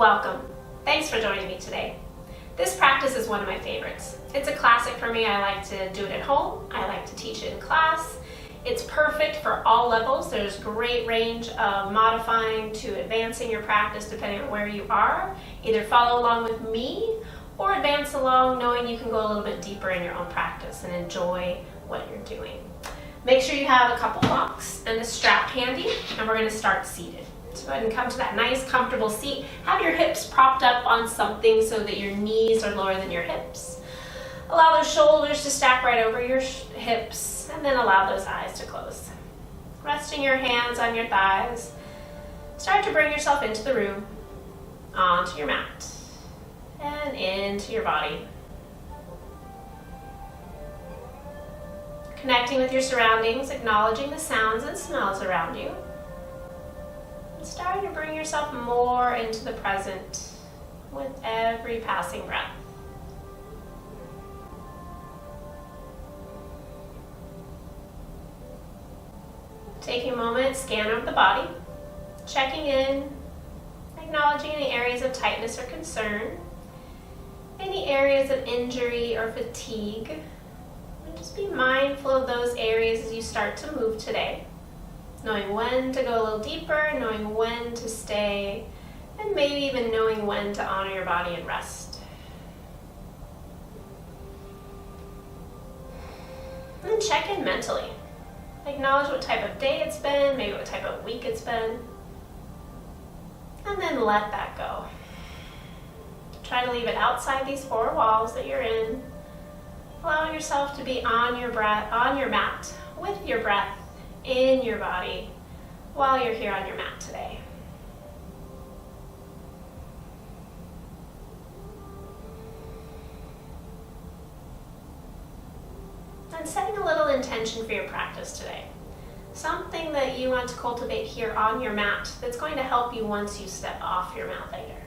Welcome. Thanks for joining me today. This practice is one of my favorites. It's a classic for me. I like to do it at home. I like to teach it in class. It's perfect for all levels. There's great range of modifying to advancing your practice depending on where you are. Either follow along with me or advance along knowing you can go a little bit deeper in your own practice and enjoy what you're doing. Make sure you have a couple blocks and a strap handy, and we're going to start seated. So go ahead and come to that nice comfortable seat. Have your hips propped up on something so that your knees are lower than your hips. Allow those shoulders to stack right over your hips, and then allow those eyes to close. Resting your hands on your thighs. Start to bring yourself into the room, onto your mat, and into your body. Connecting with your surroundings, acknowledging the sounds and smells around you. And starting to bring yourself more into the present with every passing breath. Taking a moment, scan over the body, checking in, acknowledging any areas of tightness or concern, any areas of injury or fatigue. And just be mindful of those areas as you start to move today, knowing when to go a little deeper, knowing when to stay, and maybe even knowing when to honor your body and rest. And then check in mentally. Acknowledge what type of day it's been, maybe what type of week it's been, and then let that go. Try to leave it outside these four walls that you're in, allowing yourself to be on your mat, with your breath in your body while you're here on your mat today. And setting a little intention for your practice today. Something that you want to cultivate here on your mat that's going to help you once you step off your mat later.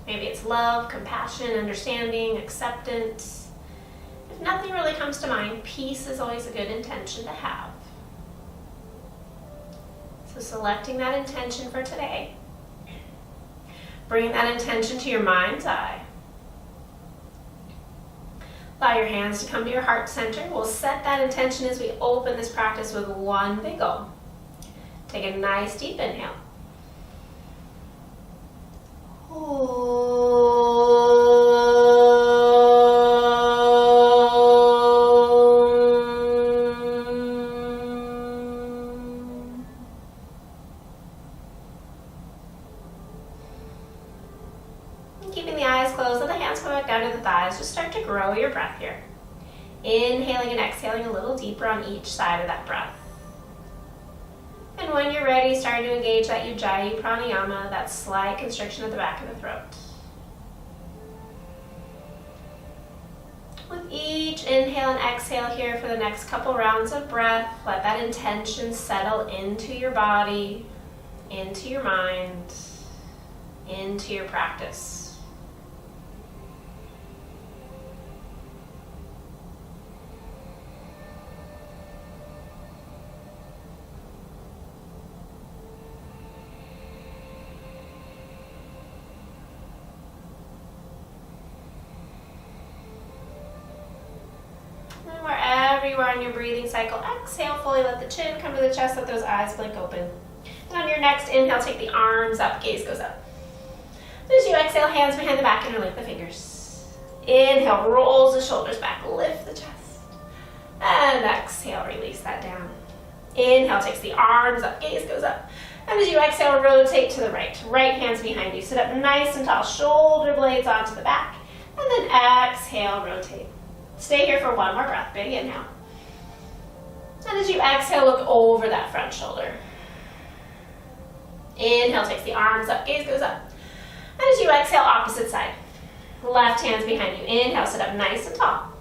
Maybe it's love, compassion, understanding, acceptance. If nothing really comes to mind, peace is always a good intention to have. So selecting that intention for today, bringing that intention to your mind's eye. Allow your hands to come to your heart center. We'll set that intention as we open this practice with one big goal. Take a nice deep inhale. Keeping the eyes closed, let the hands come back down to the thighs. Just start to grow your breath here. Inhaling and exhaling a little deeper on each side of that breath. And when you're ready, start to engage that Ujjayi pranayama, that slight constriction at the back of the throat. With each inhale and exhale here for the next couple rounds of breath, let that intention settle into your body, into your mind, into your practice. Wherever you are in your breathing cycle, exhale fully, let the chin come to the chest, let those eyes blink open. And on your next inhale, take the arms up, gaze goes up. As you exhale, hands behind the back, interlink the fingers. Inhale, rolls the shoulders back, lift the chest. And exhale, release that down. Inhale, takes the arms up, gaze goes up. And as you exhale, rotate to the right. Right hand's behind you. Sit up nice and tall, shoulder blades onto the back. And then exhale, rotate. Stay here for one more breath. Big inhale. And as you exhale, look over that front shoulder. Inhale, takes the arms up, gaze goes up. And as you exhale, opposite side. Left hand's behind you. Inhale, sit up nice and tall.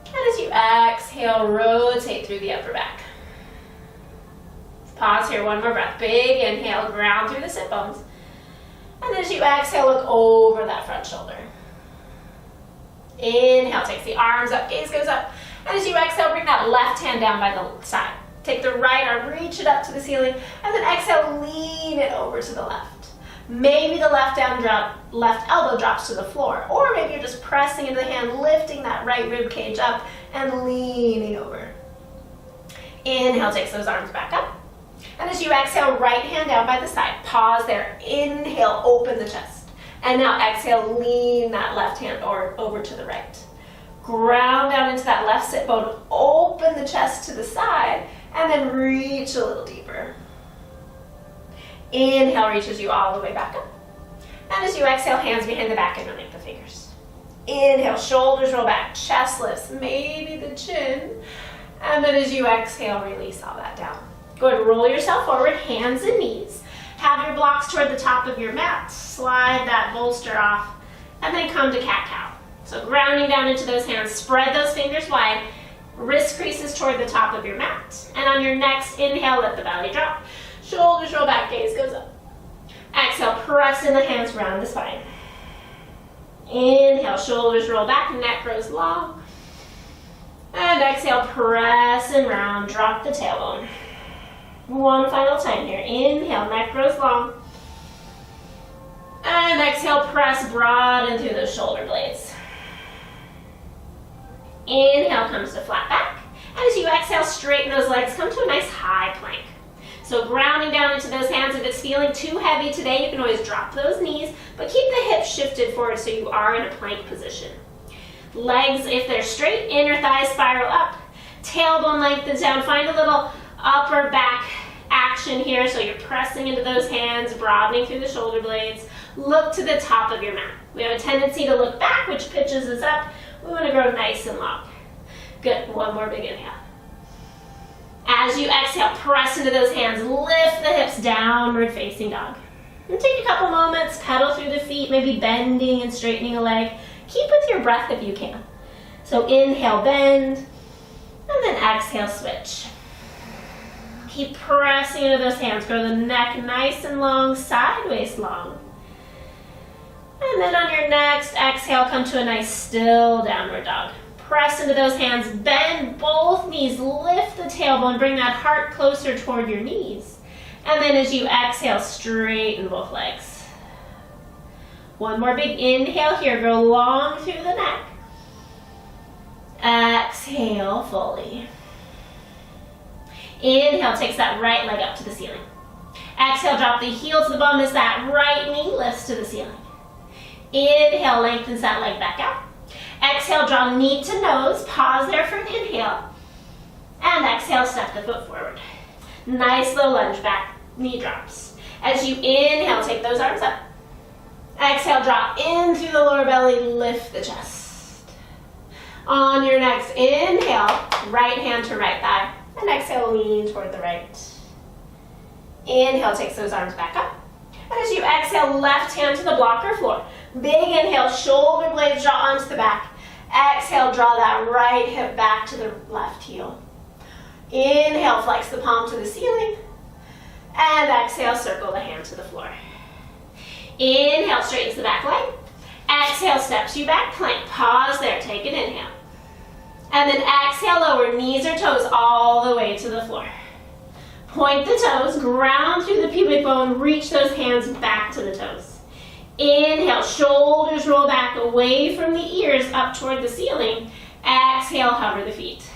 And as you exhale, rotate through the upper back. Pause here, one more breath. Big inhale, ground through the sit bones. And as you exhale, look over that front shoulder. Inhale, takes the arms up, gaze goes up. And as you exhale, bring that left hand down by the side. Take the right arm, reach it up to the ceiling, and then exhale, lean it over to the left. Maybe the left elbow drops to the floor, or maybe you're just pressing into the hand, lifting that right rib cage up and leaning over. Inhale, takes those arms back up. And as you exhale, right hand down by the side. Pause there. Inhale, open the chest. And now exhale, lean that left hand over to the right. Ground down into that left sit bone. Open the chest to the side, and then reach a little deeper. Inhale reaches you all the way back up. And as you exhale, hands behind the back and underneath the fingers. Inhale, shoulders roll back, chest lifts, maybe the chin. And then as you exhale, release all that down. Go ahead and roll yourself forward, hands and knees. Have your blocks toward the top of your mat. Slide that bolster off, and then come to cat-cow. So grounding down into those hands, spread those fingers wide, wrist creases toward the top of your mat. And on your next inhale, let the belly drop. Shoulders roll back, gaze goes up. Exhale, press in the hands, round the spine. Inhale, shoulders roll back, neck grows long. And exhale, press and round, drop the tailbone. One final time here. Inhale, neck grows long. And exhale, press broaden through those shoulder blades. Inhale comes to flat back. And as you exhale, straighten those legs, come to a nice high plank. So grounding down into those hands. If it's feeling too heavy today, you can always drop those knees, but keep the hips shifted forward so you are in a plank position. Legs, if they're straight, inner thighs spiral up. Tailbone lengthens down. Find a little upper back action here. So you're pressing into those hands, broadening through the shoulder blades. Look to the top of your mat. We have a tendency to look back, which pitches us up. We want to grow nice and long. Good. One more big inhale. As you exhale, press into those hands. Lift the hips, downward facing dog. And take a couple moments, pedal through the feet, maybe bending and straightening a leg. Keep with your breath if you can. So inhale, bend, and then exhale, switch. Keep pressing into those hands. Grow the neck nice and long, sideways long. And then on your next exhale, come to a nice still downward dog. Press into those hands, bend both knees, lift the tailbone, bring that heart closer toward your knees. And then as you exhale, straighten both legs. One more big inhale here, grow long through the neck. Exhale fully. Inhale, takes that right leg up to the ceiling. Exhale, drop the heel to the bum as that right knee lifts to the ceiling. Inhale, lengthens that leg back out. Exhale, draw knee to nose. Pause there for an inhale. And exhale, step the foot forward. Nice low lunge back, knee drops. As you inhale, take those arms up. Exhale, drop in through the lower belly, lift the chest. On your next inhale, right hand to right thigh. And exhale, lean toward the right. Inhale, takes those arms back up. And as you exhale, left hand to the blocker floor. Big inhale, shoulder blades draw onto the back. Exhale, draw that right hip back to the left heel. Inhale, flex the palm to the ceiling. And exhale, circle the hand to the floor. Inhale, straightens the back leg. Exhale, steps you back, plank. Pause there, take an inhale. And then exhale, lower knees or toes all the way to the floor. Point the toes, ground through the pubic bone, reach those hands back to the toes. Inhale, shoulders roll back away from the ears up toward the ceiling. Exhale, hover the feet.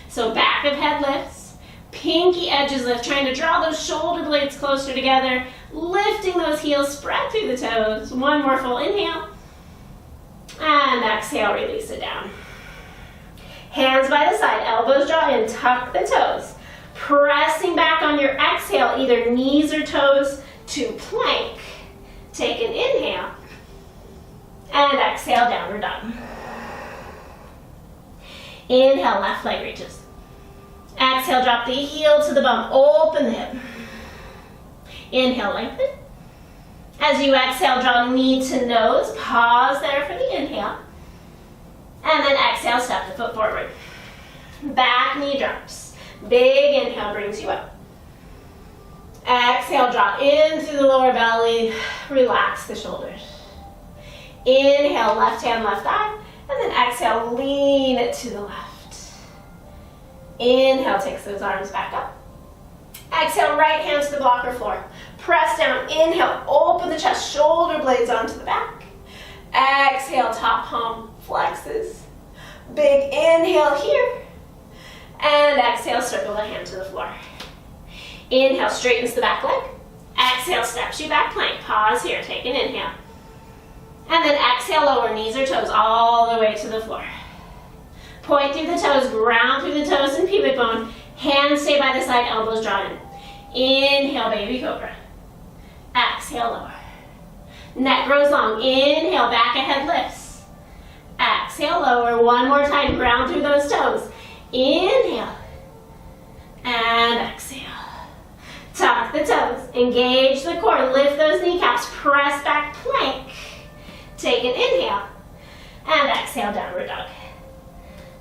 So back of head lifts, pinky edges lift, trying to draw those shoulder blades closer together, lifting those heels, spread through the toes. One more full inhale. And exhale, release it down. Hands by the side, elbows draw in, tuck the toes. Pressing back on your exhale, either knees or toes to plank. Take an inhale. And exhale, downward dog. Inhale, left leg reaches. Exhale, drop the heel to the bum, open the hip. Inhale, lengthen. As you exhale, draw knee to nose. Pause there for the inhale. And then exhale, step the foot forward. Back knee drops. Big inhale brings you up. Exhale, draw in through the lower belly. Relax the shoulders. Inhale, left hand, left thigh. And then exhale, lean it to the left. Inhale, takes those arms back up. Exhale, right hand to the blocker floor. Press down, inhale, open the chest, shoulder blades onto the back. Exhale, top palm flexes. Big inhale here. And exhale, circle the hand to the floor. Inhale, straightens the back leg. Exhale, steps you back plank. Pause here, take an inhale. And then exhale, lower knees or toes all the way to the floor. Point through the toes, ground through the toes and pubic bone. Hands stay by the side, elbows drawn in. Inhale, baby cobra. Exhale, lower. Neck grows long. Inhale, back ahead lifts. Exhale, lower. One more time, ground through those toes. Inhale. And exhale. Tuck the toes. Engage the core. Lift those kneecaps. Press back plank. Take an inhale. And exhale, downward dog.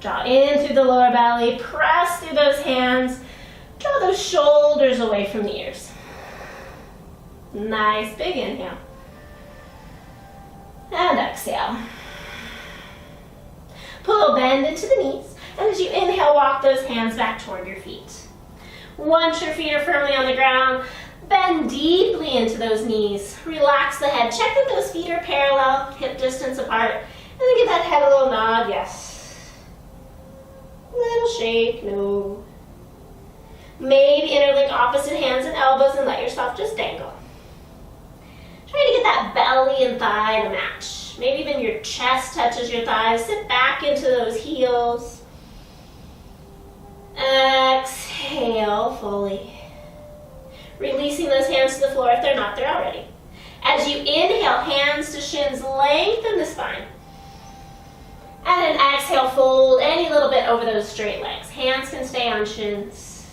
Draw in through the lower belly. Press through those hands. Draw those shoulders away from the ears. Nice big inhale. And exhale. Put a little bend into the knees. And as you inhale, walk those hands back toward your feet. Once your feet are firmly on the ground, bend deeply into those knees. Relax the head. Check that those feet are parallel, hip distance apart. And then give that head a little nod. Yes. Little shake. No. Maybe interlink opposite hands and elbows and let yourself just dangle. Try to get that belly and thigh to match. Maybe even your chest touches your thighs. Sit back into those heels. Exhale fully. Releasing those hands to the floor if they're not there already. As you inhale, hands to shins, lengthen the spine. And then exhale, fold any little bit over those straight legs. Hands can stay on shins.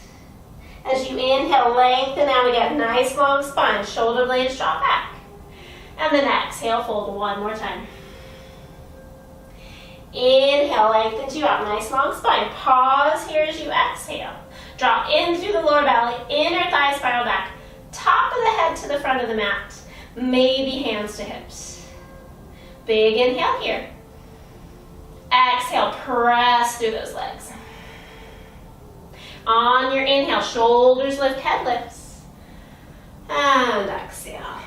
As you inhale, lengthen out again. Nice long spine. Shoulder blades drop back. And then exhale, fold one more time. Inhale, lengthen you out. Nice long spine. Pause here as you exhale. Drop in through the lower belly. Inner thigh spiral back. Top of the head to the front of the mat. Maybe hands to hips. Big inhale here. Exhale, press through those legs. On your inhale, shoulders lift, head lifts. And exhale.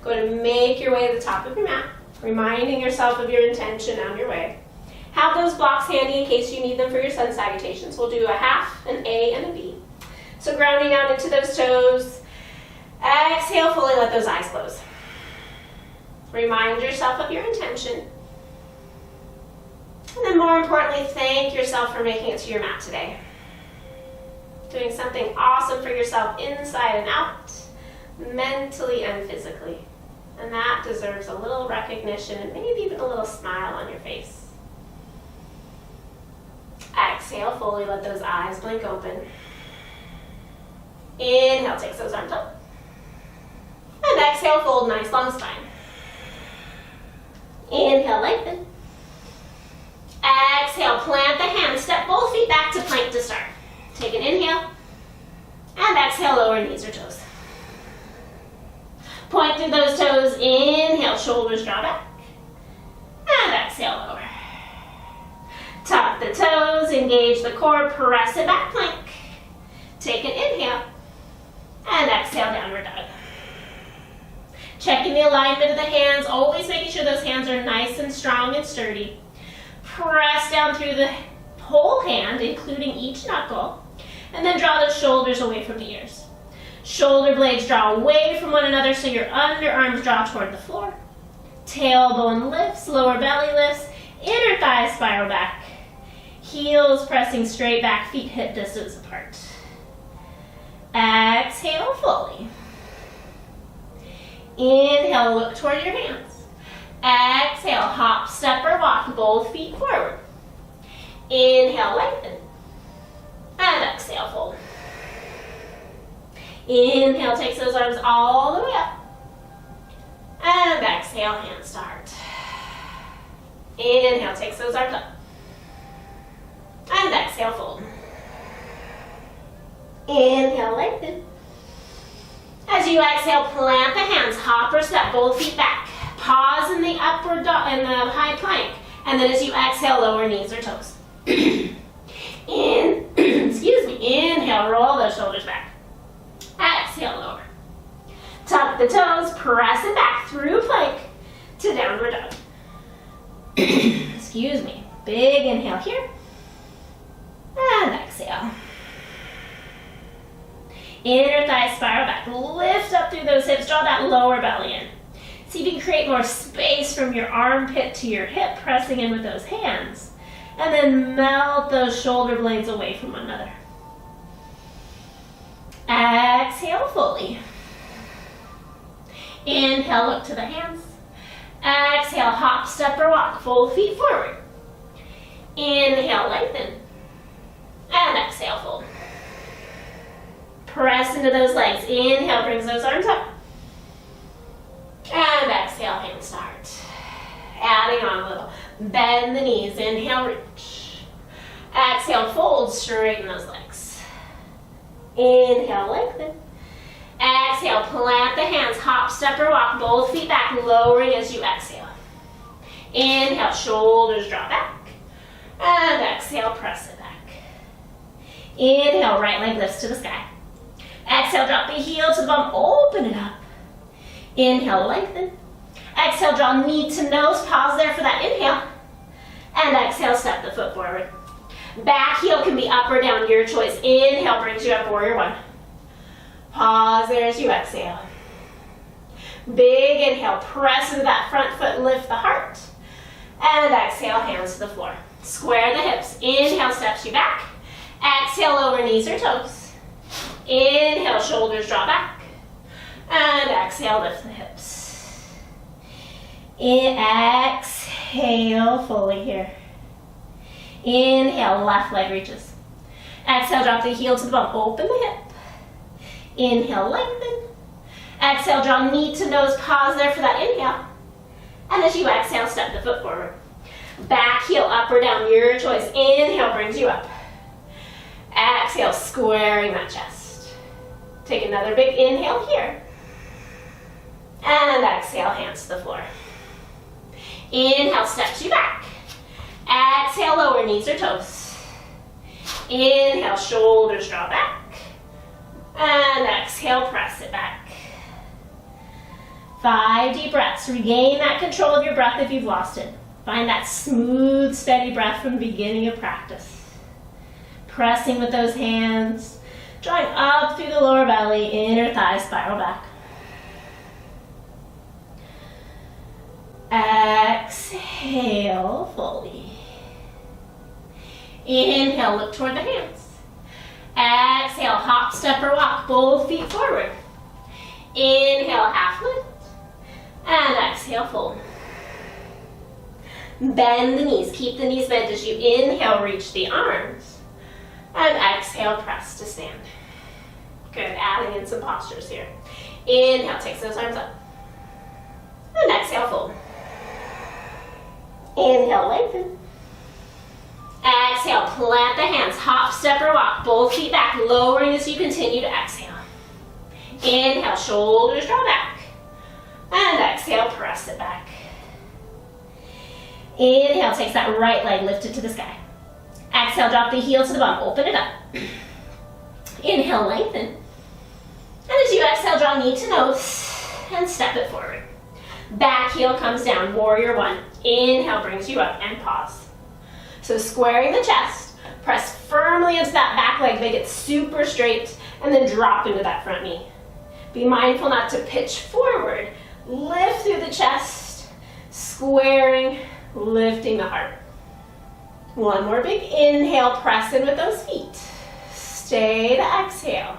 Go to make your way to the top of your mat, reminding yourself of your intention on your way. Have those blocks handy in case you need them for your sun salutations. We'll do a half, an A, and a B. So grounding out into those toes. Exhale, fully let those eyes close. Remind yourself of your intention. And then more importantly, thank yourself for making it to your mat today. Doing something awesome for yourself inside and out, mentally and physically. And that deserves a little recognition and maybe even a little smile on your face. Exhale, fully let those eyes blink open. Inhale, takes those arms up. And exhale, fold, nice long spine. Inhale, lengthen. Exhale, plant the hands, step both feet back to plank to start. Take an inhale, and exhale, lower knees or toes. Point through those toes, inhale, shoulders draw back, and exhale, lower. Tuck the toes, engage the core, press it back, plank. Take an inhale, and exhale, downward dog. Checking the alignment of the hands, always making sure those hands are nice and strong and sturdy. Press down through the whole hand, including each knuckle, and then draw those shoulders away from the ears. Shoulder blades draw away from one another so your underarms draw toward the floor. Tailbone lifts, lower belly lifts, inner thighs spiral back. Heels pressing straight back, feet hip distance apart. Exhale fully. Inhale, look toward your hands. Exhale, hop, step, or walk, both feet forward. Inhale, lengthen. And exhale, fold. Inhale, takes those arms all the way up. And exhale, hands to heart. Inhale, takes those arms up. And exhale, fold. Inhale, lengthen. As you exhale, plant the hands, hop or step, both feet back. Pause in the upward dog, in the high plank. And then as you exhale, lower knees or toes. Excuse me. Inhale, roll those shoulders back. Exhale, lower. Tuck the toes, press it back through plank to downward dog. Excuse me. Big inhale here. And exhale. Inner thigh spiral back. Lift up through those hips. Draw that lower belly in. See if you can create more space from your armpit to your hip, pressing in with those hands. And then melt those shoulder blades away from one another. Exhale fully. Inhale, look to the hands. Exhale, hop, step, or walk. Full feet forward. Inhale, lengthen. And exhale, fold. Press into those legs. Inhale, brings those arms up. And exhale, hands to heart. Adding on a little. Bend the knees. Inhale, reach. Exhale, fold, straighten those legs. Inhale, lengthen. Exhale, plant the hands, hop, step, or walk, both feet back, lowering as you exhale. Inhale, shoulders draw back. And exhale, press it back. Inhale, right leg lifts to the sky. Exhale, drop the heel to the bum, open it up. Inhale, lengthen. Exhale, draw knee to nose, pause there for that inhale. And exhale, step the foot forward. Back heel can be up or down, your choice. Inhale brings you up, warrior one. Pause there as you exhale. Big inhale, press into that front foot, lift the heart. And exhale, hands to the floor. Square the hips. Inhale, steps you back. Exhale, lower knees or toes. Inhale, shoulders draw back. And exhale, lift the hips. Exhale, fully here. Inhale, left leg reaches. Exhale, drop the heel to the bum, open the hip. Inhale, lengthen. Exhale, draw knee to nose, pause there for that inhale. And as you exhale, step the foot forward. Back heel up or down, your choice. Inhale brings you up. Exhale, squaring that chest. Take another big inhale here. And exhale, hands to the floor. Inhale, steps you back. Exhale, lower knees or toes. Inhale, shoulders draw back. And exhale, press it back. 5 deep breaths. Regain that control of your breath if you've lost it. Find that smooth, steady breath from the beginning of practice. Pressing with those hands, drawing up through the lower belly, inner thigh spiral back. Exhale fully. Inhale, look toward the hands. Exhale, hop, step, or walk, both feet forward. Inhale, half lift. And exhale, fold. Bend the knees. Keep the knees bent as you inhale, reach the arms. And exhale, press to stand. Good, adding in some postures here. Inhale, takes those arms up. And exhale, fold. Inhale, lengthen. Exhale, plant the hands, hop, step, or walk, both feet back, lowering as you continue to exhale. Inhale, shoulders draw back. And exhale, press it back. Inhale, takes that right leg, lift it to the sky. Exhale, drop the heel to the bum, open it up. Inhale, lengthen. And as you exhale, draw knee to nose and step it forward. Back heel comes down, warrior one. Inhale brings you up and pause. So squaring the chest, press firmly into that back leg, make it super straight, and then drop into that front knee. Be mindful not to pitch forward. Lift through the chest, squaring, lifting the heart. One more big inhale, press in with those feet. Stay to exhale.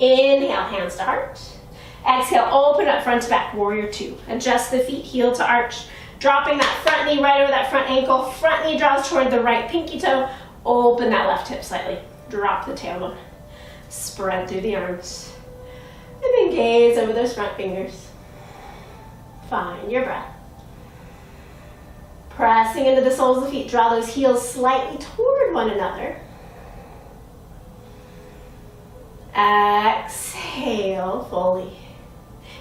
Inhale, hands to heart. Exhale, open up front to back, warrior two. Adjust the feet, heel to arch. Dropping that front knee right over that front ankle. Front knee draws toward the right pinky toe. Open that left hip slightly. Drop the tailbone. Spread through the arms. And then gaze over those front fingers. Find your breath. Pressing into the soles of the feet. Draw those heels slightly toward one another. Exhale fully.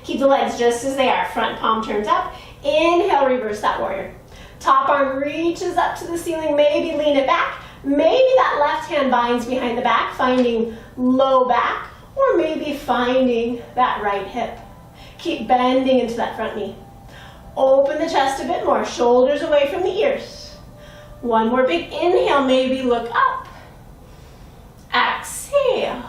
Keep the legs just as they are. Front palm turns up. Inhale, reverse that warrior. Top arm reaches up to the ceiling. Maybe lean it back. Maybe that left hand binds behind the back, finding low back, or maybe finding that right hip. Keep bending into that front knee. Open the chest a bit more, shoulders away from the ears. One more big inhale, maybe look up. Exhale.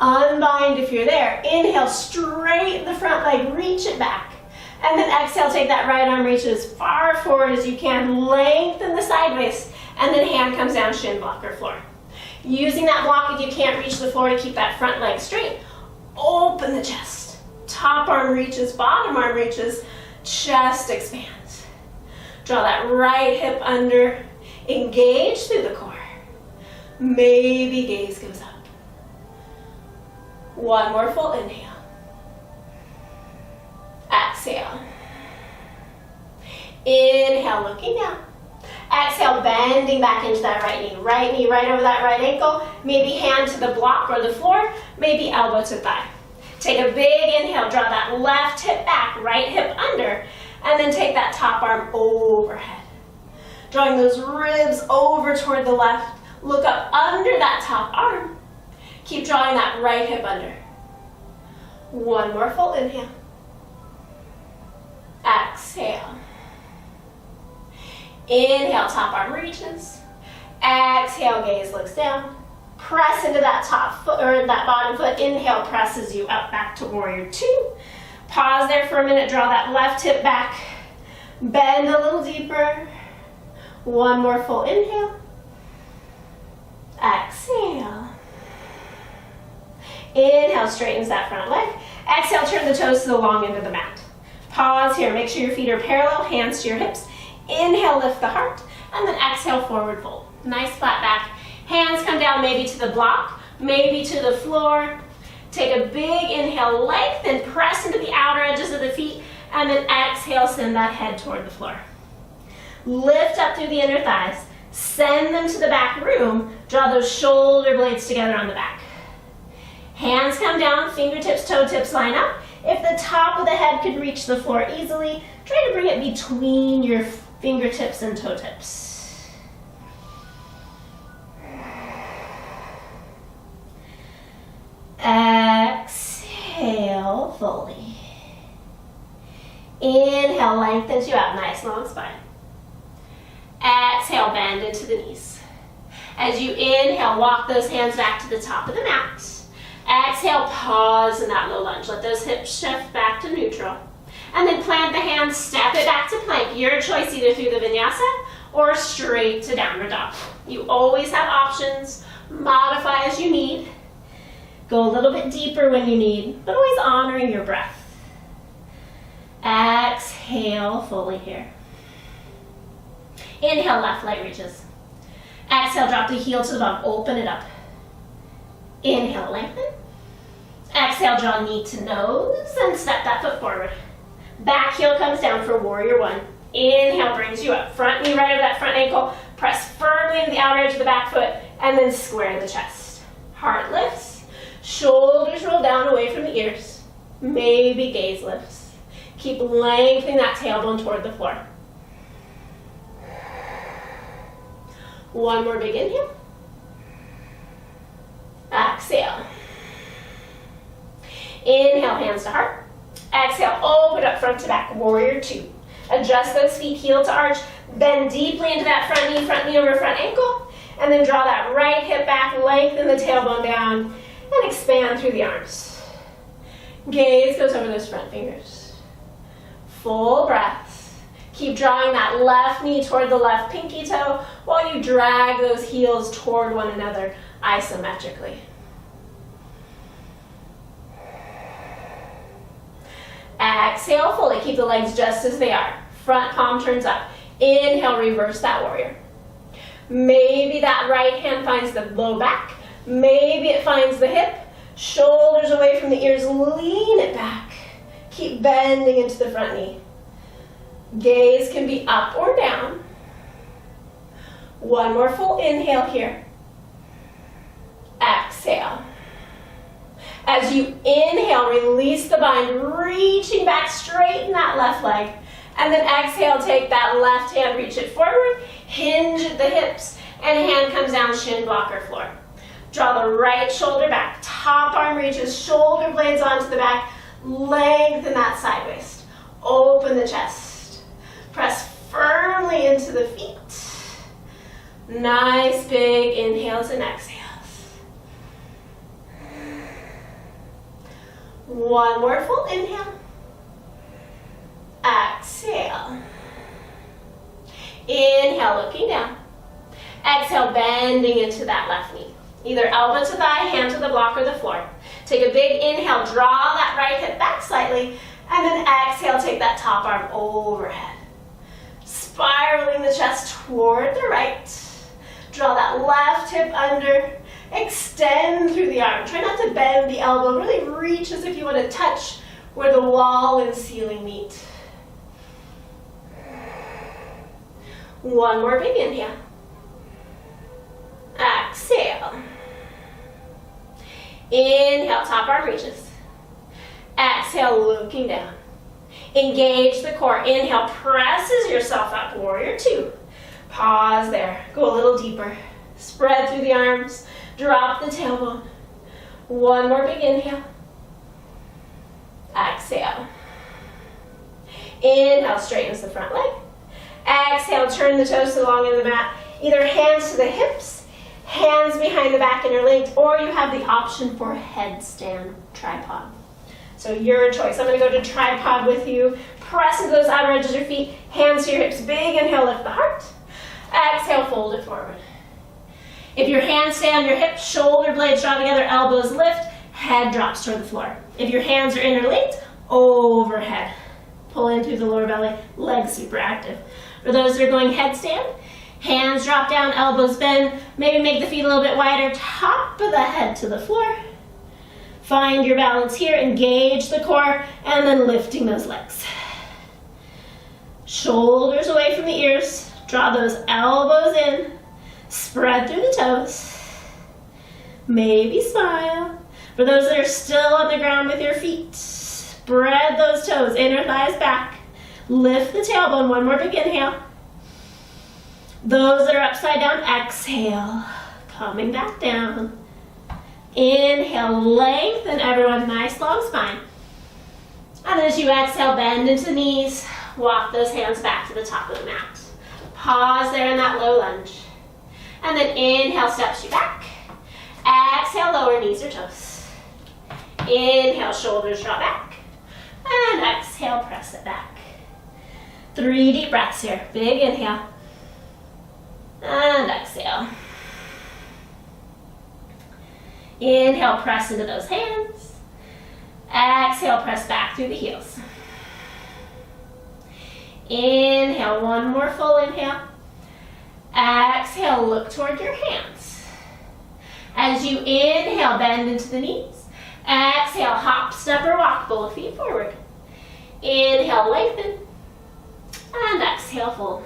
Unbind if you're there. Inhale, straighten the front leg, reach it back. And then exhale, take that right arm, reach it as far forward as you can, lengthen the sideways, and then hand comes down, shin blocker floor. Using that block if you can't reach the floor to keep that front leg straight. Open the chest. Top arm reaches, bottom arm reaches, chest expands. Draw that right hip under, engage through the core. Maybe gaze goes up. One more full inhale. Exhale. Inhale, looking down. Exhale, bending back into that right knee right over that right ankle. Maybe hand to the block or the floor, maybe elbow to thigh. Take a big inhale, draw that left hip back, right hip under, and then take that top arm overhead. Drawing those ribs over toward the left, look up under that top arm. Keep drawing that right hip under. One more full inhale. Exhale. Inhale, top arm reaches. Exhale, gaze looks down. Press into that top foot or that bottom foot. Inhale, presses you up back to warrior two. Pause there for a minute, draw that left hip back. Bend a little deeper. One more full inhale. Exhale. Inhale, straightens that front leg. Exhale, turn the toes to the long end of the mat. Pause here, make sure your feet are parallel, hands to your hips. Inhale, lift the heart, and then exhale, forward fold. Nice flat back. Hands come down maybe to the block, maybe to the floor. Take a big inhale, lengthen, press into the outer edges of the feet, and then exhale, send that head toward the floor. Lift up through the inner thighs, send them to the back room, draw those shoulder blades together on the back. Hands come down, fingertips, toe tips line up. If the top of the head could reach the floor easily, try to bring it between your fingertips and toe tips. Exhale fully. Inhale, lengthens you out, nice long spine. Exhale, bend into the knees. As you inhale, walk those hands back to the top of the mat. Exhale, pause in that low lunge. Let those hips shift back to neutral. And then plant the hands, step it back to plank. Your choice, either through the vinyasa or straight to downward dog. You always have options. Modify as you need. Go a little bit deeper when you need, but always honoring your breath. Exhale fully here. Inhale, left leg reaches. Exhale, drop the heel to the bum, open it up. Inhale, lengthen. Exhale, draw knee to nose and step that foot forward. Back heel comes down for warrior one. Inhale brings you up. Front knee right over that front ankle. Press firmly into the outer edge of the back foot and then square the chest. Heart lifts. Shoulders roll down away from the ears. Maybe gaze lifts. Keep lengthening that tailbone toward the floor. One more big inhale. Exhale. Inhale, hands to heart. Exhale, open up front to back, warrior two. Adjust those feet, heel to arch. Bend deeply into that front knee over front ankle. And then draw that right hip back, lengthen the tailbone down, and expand through the arms. Gaze goes over those front fingers. Full breath. Keep drawing that left knee toward the left pinky toe while you drag those heels toward one another isometrically. Exhale fully. Keep the legs just as they are. Front palm turns up. Inhale, reverse that warrior. Maybe that right hand finds the low back. Maybe it finds the hip. Shoulders away from the ears. Lean it back. Keep bending into the front knee. Gaze can be up or down. One more full inhale here. Exhale. As you inhale, release the bind, reaching back, straighten that left leg. And then exhale, take that left hand, reach it forward, hinge at the hips, and hand comes down, shin blocker floor. Draw the right shoulder back, top arm reaches, shoulder blades onto the back, lengthen that side waist. Open the chest. Press firmly into the feet. Nice big inhales and exhales. One more full inhale. Exhale. Inhale, looking down. Exhale, bending into that left knee. Either elbow to thigh, hand to the block or the floor. Take a big inhale, draw that right hip back slightly, and then exhale, take that top arm overhead. Spiraling the chest toward the right. Draw that left hip under. Extend through the arm. Try not to bend the elbow. Really reach as if you want to touch where the wall and ceiling meet. One more big inhale. Exhale. Inhale, top arm reaches. Exhale, looking down. Engage the core. Inhale, presses yourself up, warrior two. Pause there. Go a little deeper. Spread through the arms. Drop the tailbone. One more big inhale. Exhale. Inhale, straightens the front leg. Exhale, turn the toes to the long end of the mat. Either hands to the hips, hands behind the back interlinked, or you have the option for headstand tripod. So your choice. I'm going to go to tripod with you. Press into those outer edges of your feet. Hands to your hips. Big inhale, lift the heart. Exhale, fold it forward. If your hands stay on your hips, shoulder blades draw together, elbows lift, head drops toward the floor. If your hands are interlinked, overhead. Pull in through the lower belly, legs super active. For those that are going headstand, hands drop down, elbows bend, maybe make the feet a little bit wider, top of the head to the floor. Find your balance here, engage the core, and then lifting those legs. Shoulders away from the ears, draw those elbows in, spread through the toes, maybe smile. For those that are still on the ground with your feet, spread those toes, inner thighs back, lift the tailbone, one more big inhale. Those that are upside down, exhale, coming back down. Inhale, lengthen everyone, nice long spine. And as you exhale, bend into the knees, walk those hands back to the top of the mat. Pause there in that low lunge. And then inhale, steps you back. Exhale, lower knees or toes. Inhale, shoulders draw back. And exhale, press it back. 3 deep breaths here. Big inhale. And exhale. Inhale, press into those hands. Exhale, press back through the heels. Inhale, one more full inhale. Exhale, look toward your hands. As you inhale, bend into the knees. Exhale, hop, step, or walk, both feet forward. Inhale, lengthen. And exhale, fold.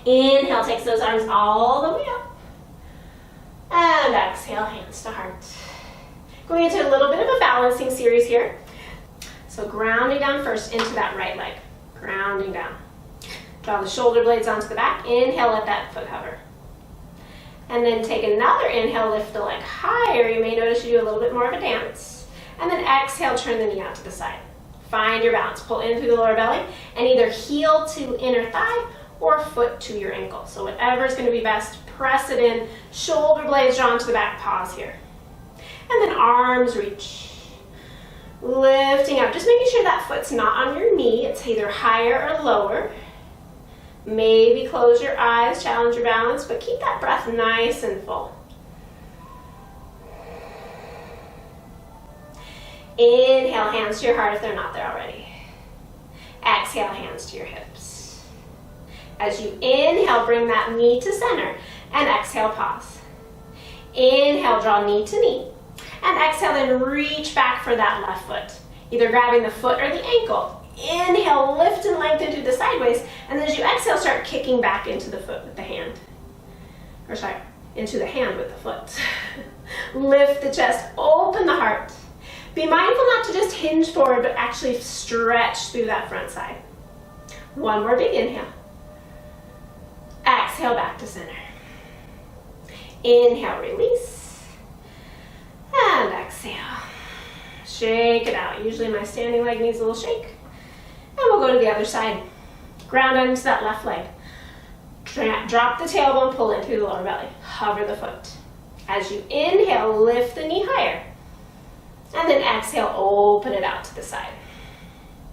Inhale, takes those arms all the way up. And exhale, hands to heart. Going into a little bit of a balancing series here. So grounding down first into that right leg. Grounding down. Draw the shoulder blades onto the back. Inhale, let that foot hover. And then take another inhale, lift the leg higher. You may notice you do a little bit more of a dance. And then exhale, turn the knee out to the side. Find your balance. Pull in through the lower belly and either heel to inner thigh or foot to your ankle. So whatever is going to be best, press it in. Shoulder blades drawn to the back, pause here. And then arms reach. Lifting up, just making sure that foot's not on your knee. It's either higher or lower. Maybe close your eyes, challenge your balance, but keep that breath nice and full. Inhale, hands to your heart if they're not there already. Exhale, hands to your hips. As you inhale, bring that knee to center, and exhale, pause. Inhale, draw knee to knee, and exhale, then reach back for that left foot, either grabbing the foot or the ankle. Inhale, lift and lengthen through the sideways, and then as you exhale, start kicking back into the foot with the hand. Or sorry, into the hand with the foot. Lift the chest, open the heart. Be mindful not to just hinge forward, but actually stretch through that front side. One more big inhale. Exhale. Exhale back to center. Inhale, release. And exhale. Shake it out. Usually my standing leg needs a little shake. And we'll go to the other side. Ground into that left leg. Drop the tailbone, pull in through the lower belly. Hover the foot. As you inhale, lift the knee higher. And then exhale, open it out to the side.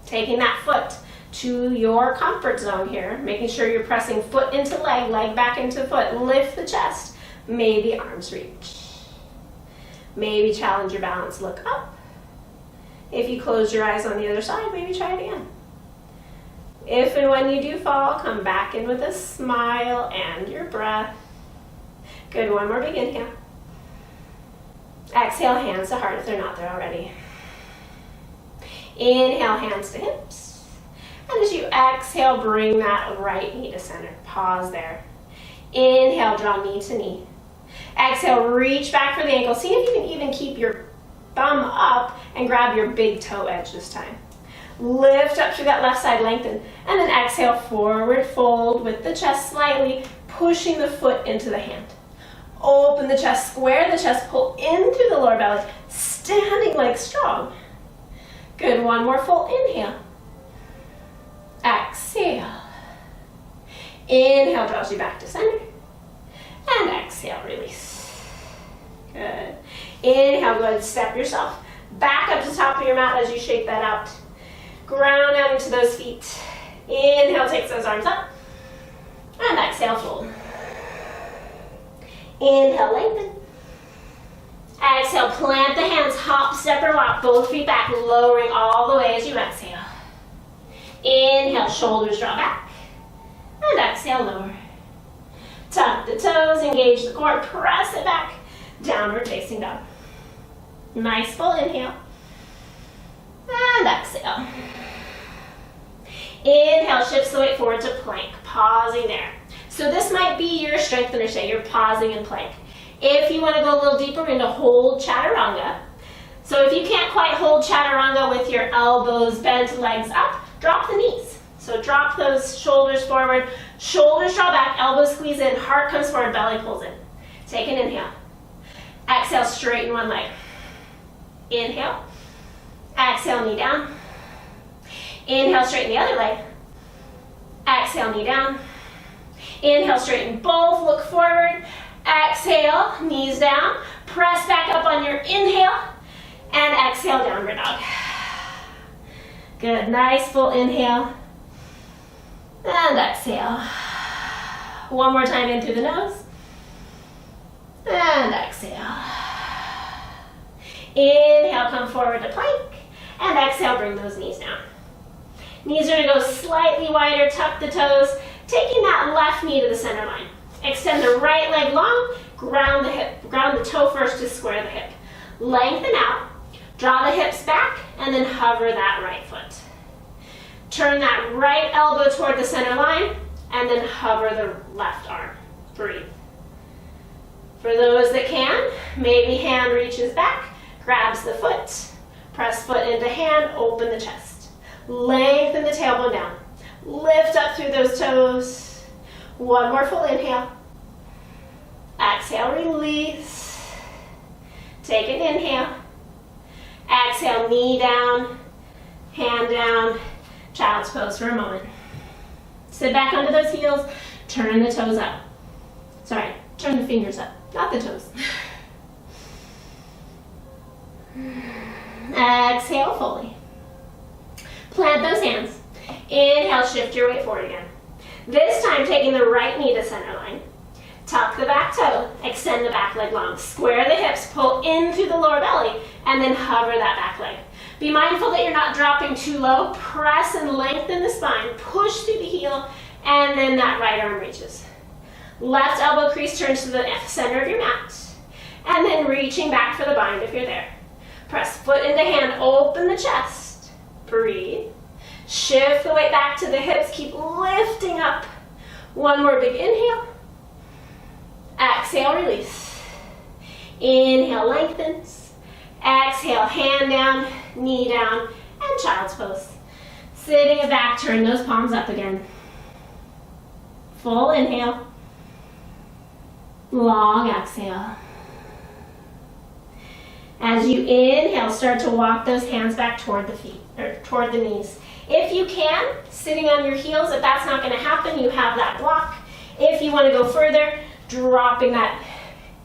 Taking that foot to your comfort zone here, making sure you're pressing foot into leg, leg back into foot. Lift the chest. Maybe arms reach. Maybe challenge your balance, look up. If you close your eyes on the other side, maybe try it again. If and when you do fall, come back in with a smile and your breath. Good, one more big inhale. Exhale, hands to heart if they're not there already. Inhale, hands to hips. And as you exhale, bring that right knee to center. Pause there. Inhale, draw knee to knee. Exhale, reach back for the ankle. See if you can even keep your thumb up and grab your big toe edge this time. Lift up through that left side, lengthen. And then exhale, forward fold with the chest slightly, pushing the foot into the hand. Open the chest, square the chest, pull in through the lower belly, standing leg strong. Good, one more full inhale. Exhale. Inhale, draws you back to center. And exhale, release. Good. Inhale, go ahead and step yourself back up to the top of your mat as you shake that out. Ground out into those feet. Inhale, takes those arms up. And exhale, fold. Inhale, lengthen. Exhale, plant the hands, hop, step, or walk. Both feet back, lowering all the way as you exhale. Inhale, shoulders draw back. And exhale, lower. Tuck the toes, engage the core, press it back. Downward facing dog. Nice full inhale. And exhale. Inhale, shifts the weight forward to plank, pausing there. So this might be your strengthener today. You're pausing in plank. If you want to go a little deeper into hold chaturanga, so if you can't quite hold chaturanga with your elbows bent, legs up, drop the knees. So drop those shoulders forward, shoulders draw back, elbows squeeze in, heart comes forward, belly pulls in. Take an inhale. Exhale, straighten one leg. Inhale. Exhale, knee down. Inhale, straighten the other leg. Exhale, knee down. Inhale, straighten both, look forward. Exhale, knees down. Press back up on your inhale. And exhale, downward dog. Good, nice full inhale. And exhale. One more time in through the nose. And exhale. Inhale, come forward to plank. And exhale, bring those knees down. Knees are going to go slightly wider, tuck the toes, taking that left knee to the center line. Extend the right leg long, ground the toe first to square the hip. Lengthen out, draw the hips back, and then hover that right foot. Turn that right elbow toward the center line, and then hover the left arm. Breathe. For those that can, maybe hand reaches back, grabs the foot, press foot into hand, open the chest. Lengthen the tailbone down. Lift up through those toes. One more full inhale. Exhale, release. Take an inhale. Exhale, knee down, hand down, child's pose for a moment. Sit back onto those heels, turn the toes up. Sorry, turn the fingers up, not the toes. Exhale fully. Plant those hands. Inhale, shift your weight forward again. This time taking the right knee to center line. Tuck the back toe, extend the back leg long. Square the hips, pull in through the lower belly, and then hover that back leg. Be mindful that you're not dropping too low. Press and lengthen the spine, push through the heel, and then that right arm reaches. Left elbow crease turns to the center of your mat, and then reaching back for the bind if you're there. Press foot into hand, open the chest. Breathe. Shift the weight back to the hips, keep lifting up. One more big inhale. Exhale, release. Inhale, lengthens. Exhale, hand down, knee down, and child's pose. Sitting it back, turn those palms up again. Full inhale. Long exhale. As you inhale, start to walk those hands back toward the feet, or toward the knees. If you can, sitting on your heels, if that's not going to happen, you have that block. If you want to go further, dropping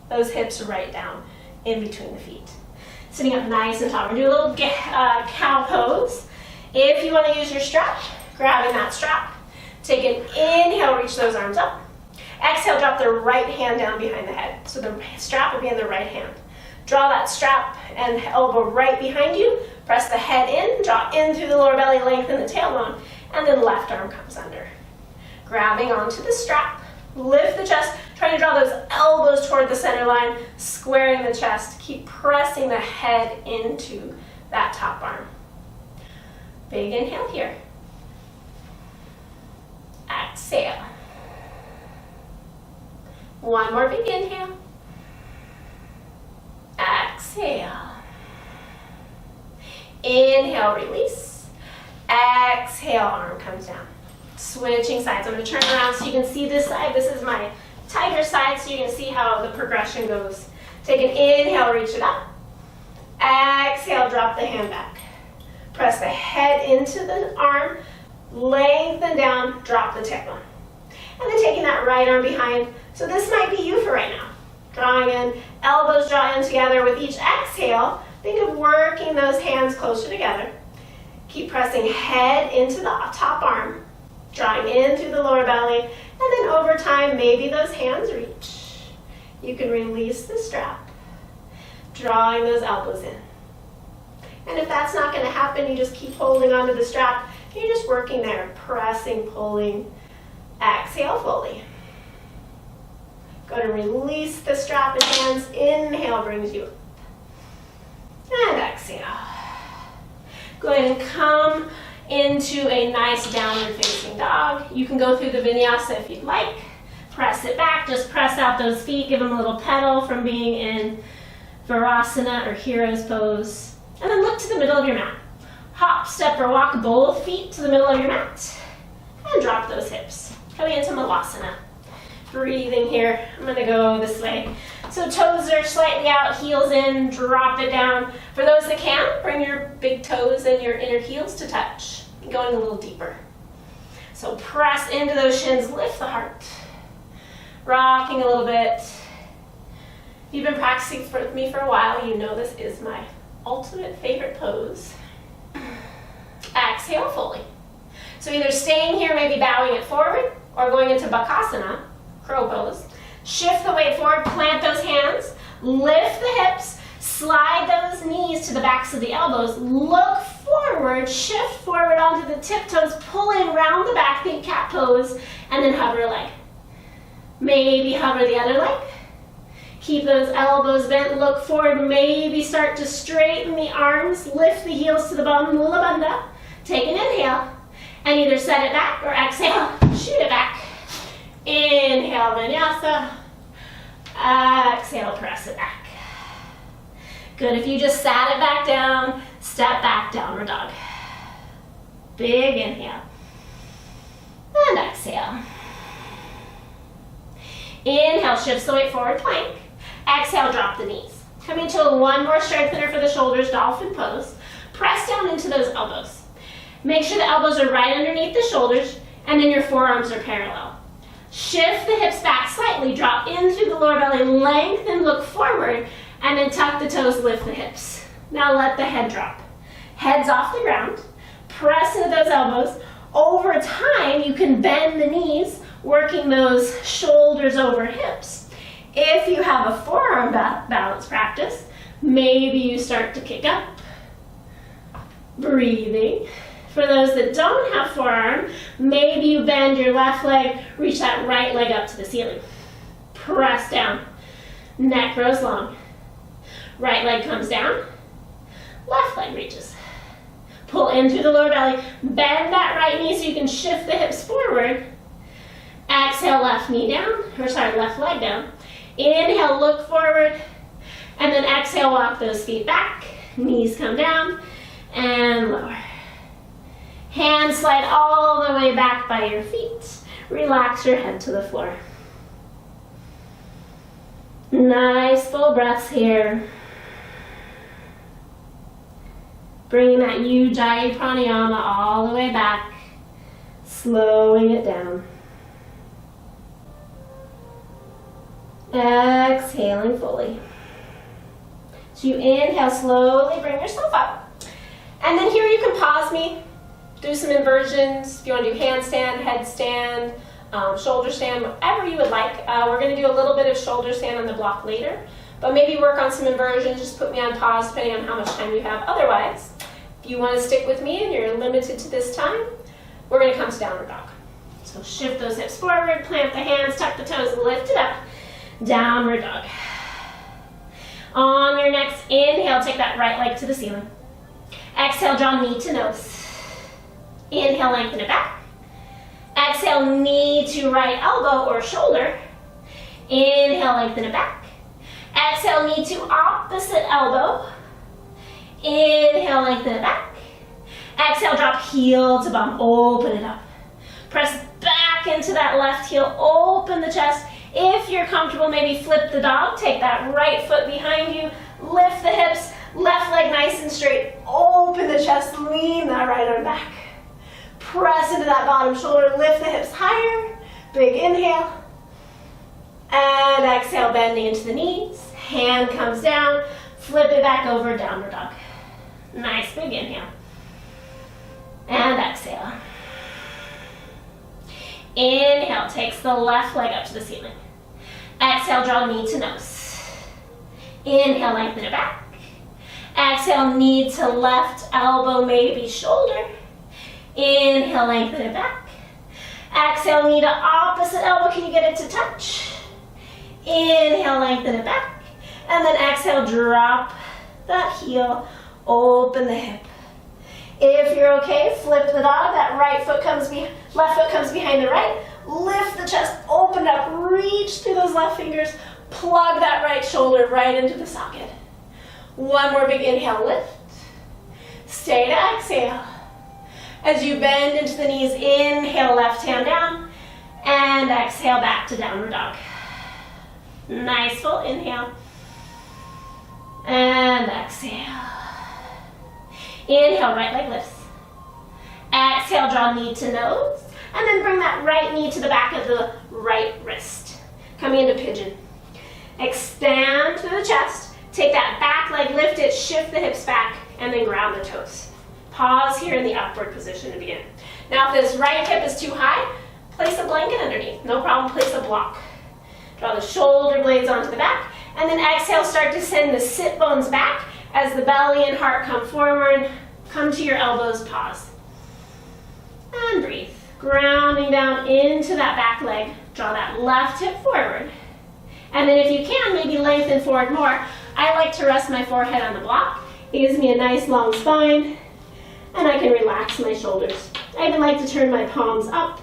those hips right down in between the feet. Sitting up nice and tall. We're going to do a little cow pose. If you want to use your strap, grabbing that strap. Take an inhale, reach those arms up. Exhale, drop the right hand down behind the head. So the strap will be in the right hand. Draw that strap and elbow right behind you. Press the head in, draw in through the lower belly, lengthen the tailbone, and then left arm comes under. Grabbing onto the strap, lift the chest, try to draw those elbows toward the center line, squaring the chest. Keep pressing the head into that top arm. Big inhale here. Exhale. One more big inhale. Exhale. Inhale, release. Exhale, arm comes down. Switching sides. I'm going to turn around so you can see this side. This is my tighter side, so you can see how the progression goes. Take an inhale, reach it up. Exhale, drop the hand back. Press the head into the arm, lengthen down, drop the tailbone. And then taking that right arm behind. So this might be you for right now. Drawing in, elbows draw in together. With each exhale, think of working those hands closer together. Keep pressing head into the top arm, drawing in through the lower belly, and then over time, maybe those hands reach. You can release the strap, drawing those elbows in. And if that's not going to happen, you just keep holding onto the strap. You're just working there, pressing, pulling. Exhale fully. Go to release the strap and hands. Inhale brings you up. And exhale. Go ahead and come into a nice downward facing dog. You can go through the vinyasa if you'd like. Press it back. Just press out those feet. Give them a little pedal from being in Virasana or Hero's pose. And then look to the middle of your mat. Hop, step, or walk both feet to the middle of your mat. And drop those hips. Coming into Malasana. Breathing here. I'm going to go this way. So toes are slightly out, heels in, drop it down. For those that can, bring your big toes and your inner heels to touch. Going a little deeper. So press into those shins, lift the heart. Rocking a little bit. If you've been practicing with me for a while, you know this is my ultimate favorite pose. Exhale fully. So either staying here, maybe bowing it forward, or going into Bakasana, crow pose. Shift the weight forward, plant those hands, lift the hips, slide those knees to the backs of the elbows, look forward, shift forward onto the tiptoes, pulling around the back, think cat pose, and then hover a leg. Maybe hover the other leg. Keep those elbows bent, look forward, maybe start to straighten the arms, lift the heels to the bum, Mula Bandha. Take an inhale, and either set it back or exhale, shoot it back. Inhale, vinyasa. Exhale, press it back. Good, if you just sat it back down, step back, downward dog. Big inhale. And exhale. Inhale, shifts the weight forward, plank. Exhale, drop the knees. Coming to one more strengthener for the shoulders, dolphin pose. Press down into those elbows. Make sure the elbows are right underneath the shoulders, and then your forearms are parallel. Shift the hips back slightly, drop in through the lower belly, lengthen, look forward, and then tuck the toes, lift the hips. Now let the head drop. Head's off the ground. Press into those elbows. Over time, you can bend the knees, working those shoulders over hips. If you have a forearm balance practice, maybe you start to kick up. Breathing. For those that don't have forearm, maybe you bend your left leg, reach that right leg up to the ceiling. Press down. Neck grows long. Right leg comes down. Left leg reaches. Pull in through the lower belly. Bend that right knee so you can shift the hips forward. Exhale, left leg down. Inhale, look forward. And then exhale, walk those feet back. Knees come down and lower. Hands slide all the way back by your feet. Relax your head to the floor. Nice full breaths here. Bringing that Ujjayi pranayama all the way back, slowing it down. Exhaling fully. So you inhale, slowly bring yourself up. And then here you can pause me, do some inversions. If you want to do handstand, headstand, shoulder stand, whatever you would like. We're going to do a little bit of shoulder stand on the block later, but maybe work on some inversions. Just put me on pause depending on how much time you have. Otherwise, if you want to stick with me and you're limited to this time, we're going to come to downward dog. So shift those hips forward, plant the hands, tuck the toes, lift it up. Downward dog. On your next inhale, take that right leg to the ceiling. Exhale, draw knee to nose. Inhale, lengthen it back. Exhale, knee to right elbow or shoulder. Inhale, lengthen it back. Exhale, knee to opposite elbow. Inhale, lengthen it back. Exhale, drop heel to bum, open it up. Press back into that left heel, open the chest. If you're comfortable, maybe flip the dog, take that right foot behind you, lift the hips, left leg nice and straight, open the chest, lean that right arm back. Press into that bottom shoulder, lift the hips higher, big inhale. And exhale, bending into the knees, hand comes down, flip it back over, downward dog. Nice big inhale. And exhale. Inhale, takes the left leg up to the ceiling. Exhale, draw knee to nose. Inhale, lengthen it back. Exhale, knee to left elbow, maybe shoulder. Inhale, lengthen it back. Exhale, knee to opposite elbow. Can you get it to touch? Inhale, lengthen it back. And then exhale, drop that heel, open the hip. If you're okay, flip the dog. That left foot comes behind the right. Lift the chest, open up, reach through those left fingers. Plug that right shoulder right into the socket. One more big inhale, lift. Stay to exhale. As you bend into the knees, inhale, left hand down. And exhale, back to downward dog. Nice full inhale. And exhale. Inhale, right leg lifts. Exhale, draw knee to nose. And then bring that right knee to the back of the right wrist. Coming into pigeon. Expand through the chest. Take that back leg, lift it, shift the hips back, and then ground the toes. Pause here in the upward position to begin. Now if this right hip is too high, place a blanket underneath. No problem, place a block. Draw the shoulder blades onto the back, and then exhale, start to send the sit bones back as the belly and heart come forward. Come to your elbows, pause. And breathe. Grounding down into that back leg. Draw that left hip forward. And then if you can, maybe lengthen forward more. I like to rest my forehead on the block. It gives me a nice long spine. And I can relax my shoulders. I even like to turn my palms up.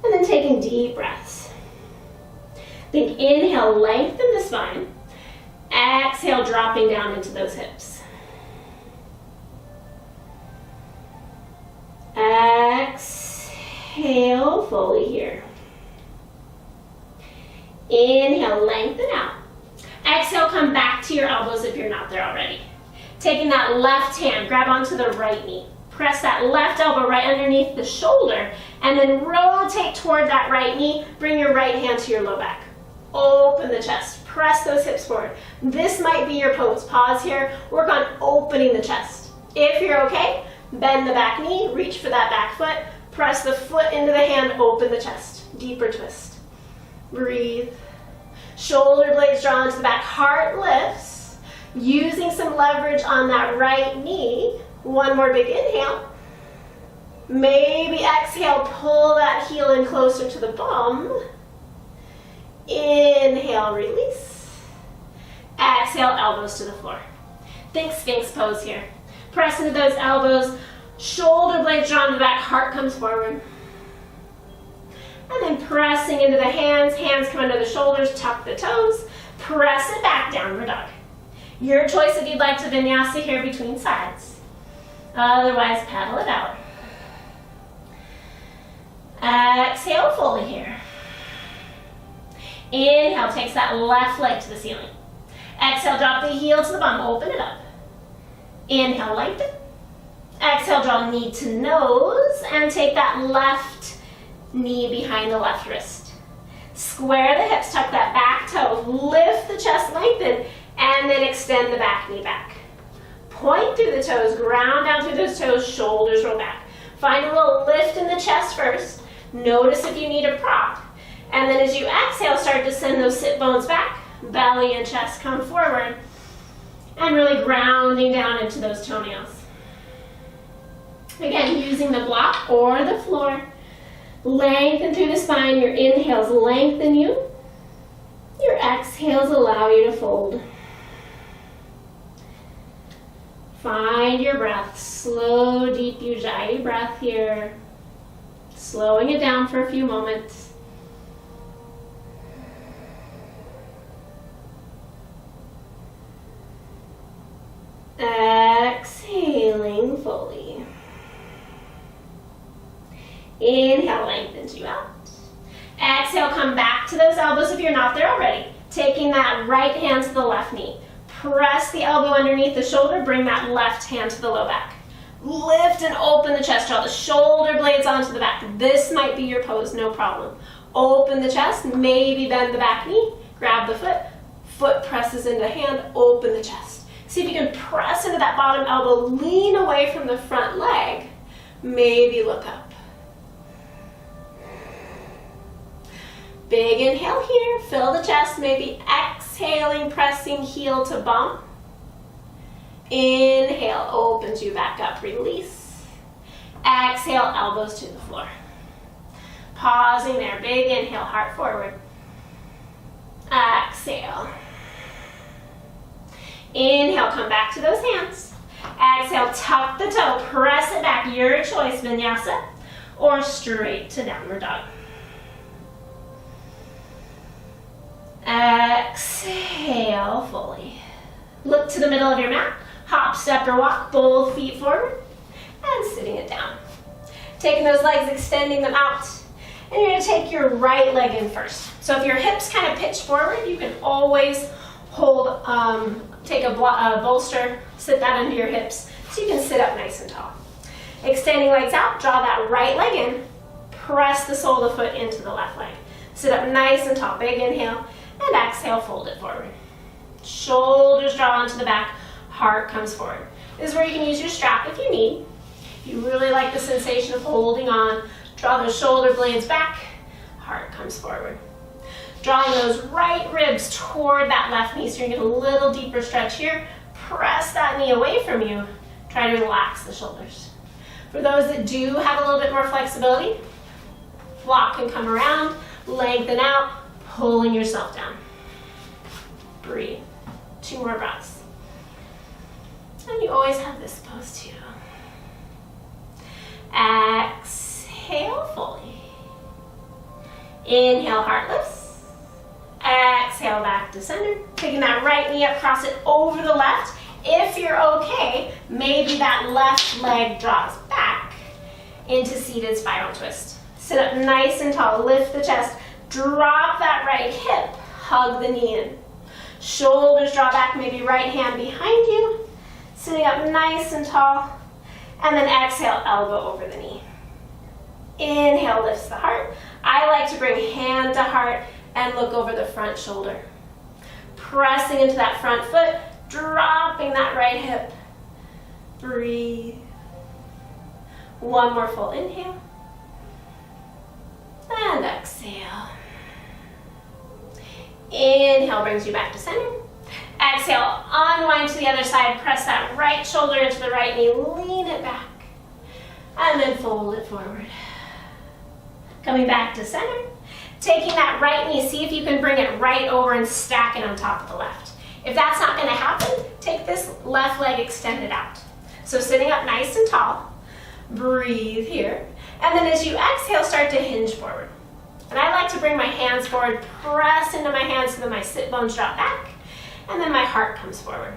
And then taking deep breaths. Think inhale, lengthen the spine. Exhale, dropping down into those hips. Exhale fully here. Inhale, lengthen out. Exhale, come back to your elbows if you're not there already. Taking that left hand, grab onto the right knee. Press that left elbow right underneath the shoulder, and then rotate toward that right knee. Bring your right hand to your low back. Open the chest. Press those hips forward. This might be your pose. Pause here. Work on opening the chest. If you're okay, bend the back knee, reach for that back foot, press the foot into the hand, open the chest. Deeper twist. Breathe. Shoulder blades drawn to the back, heart lifts. Using some leverage on that right knee. One more big inhale. Maybe exhale, pull that heel in closer to the bum. Inhale, release. Exhale, elbows to the floor. Think Sphinx pose here. Press into those elbows, shoulder blades drawn to the back, heart comes forward. And then pressing into the hands come under the shoulders, tuck the toes, press it back, downward dog. Your choice if you'd like to vinyasa here between sides. Otherwise, paddle it out. Exhale fully here. Inhale, takes that left leg to the ceiling. Exhale, drop the heel to the bum, open it up. Inhale, lengthen. Exhale, draw knee to nose and take that left knee behind the left wrist. Square the hips, tuck that back toe, lift the chest, lengthen, and then extend the back knee back. Point through the toes, ground down through those toes, shoulders roll back. Find a little lift in the chest first. Notice if you need a prop. And then as you exhale, start to send those sit bones back. Belly and chest come forward. And really grounding down into those toenails. Again, using the block or the floor. Lengthen through the spine. Your inhales lengthen you. Your exhales allow you to fold. Find your breath. Slow, deep Ujjayi breath here. Slowing it down for a few moments. Exhaling fully. Inhale, lengthens you out. Exhale, come back to those elbows if you're not there already. Taking that right hand to the left knee. Press the elbow underneath the shoulder, bring that left hand to the low back. Lift and open the chest, draw the shoulder blades onto the back. This might be your pose, no problem. Open the chest, maybe bend the back knee, grab the foot, foot presses into hand, open the chest. See if you can press into that bottom elbow, lean away from the front leg, maybe look up. Big inhale here, fill the chest, maybe exhaling, pressing heel to bum. Inhale, opens you back up, release. Exhale, elbows to the floor. Pausing there, big inhale, heart forward. Exhale. Inhale, come back to those hands. Exhale, tuck the toe, press it back, your choice, vinyasa, or straight to downward dog. Exhale fully. Look to the middle of your mat. Hop, step, or walk, both feet forward, and sitting it down. Taking those legs, extending them out, and you're going to take your right leg in first. So if your hips kind of pitch forward, you can always hold, take a bolster, sit that under your hips, so you can sit up nice and tall. Extending legs out, draw that right leg in, press the sole of the foot into the left leg. Sit up nice and tall, big inhale, and exhale, fold it forward. Shoulders draw onto the back, heart comes forward. This is where you can use your strap if you need. If you really like the sensation of holding on, draw those shoulder blades back, heart comes forward. Drawing those right ribs toward that left knee, so you're going to get a little deeper stretch here. Press that knee away from you. Try to relax the shoulders. For those that do have a little bit more flexibility, block can come around, lengthen out, pulling yourself down. Breathe. 2 more breaths. And you always have this pose too. Exhale fully. Inhale, heart lifts. Exhale, back to center. Taking that right knee up, cross it over the left. If you're okay, maybe that left leg drops back into seated spiral twist. Sit up nice and tall, lift the chest, drop that right hip, hug the knee in. Shoulders draw back, maybe right hand behind you. Sitting up nice and tall. And then exhale, elbow over the knee. Inhale, lifts the heart. I like to bring hand to heart and look over the front shoulder. Pressing into that front foot, dropping that right hip. Breathe. 1 more full inhale. And exhale. Inhale brings you back to center. Exhale, unwind to the other side. Press that right shoulder into the right knee. Lean it back. And then fold it forward. Coming back to center. Taking that right knee, see if you can bring it right over and stack it on top of the left. If that's not going to happen, take this left leg extended out. So sitting up nice and tall. Breathe here. And then as you exhale, start to hinge forward. And I like to bring my hands forward, press into my hands so that my sit bones drop back, and then my heart comes forward.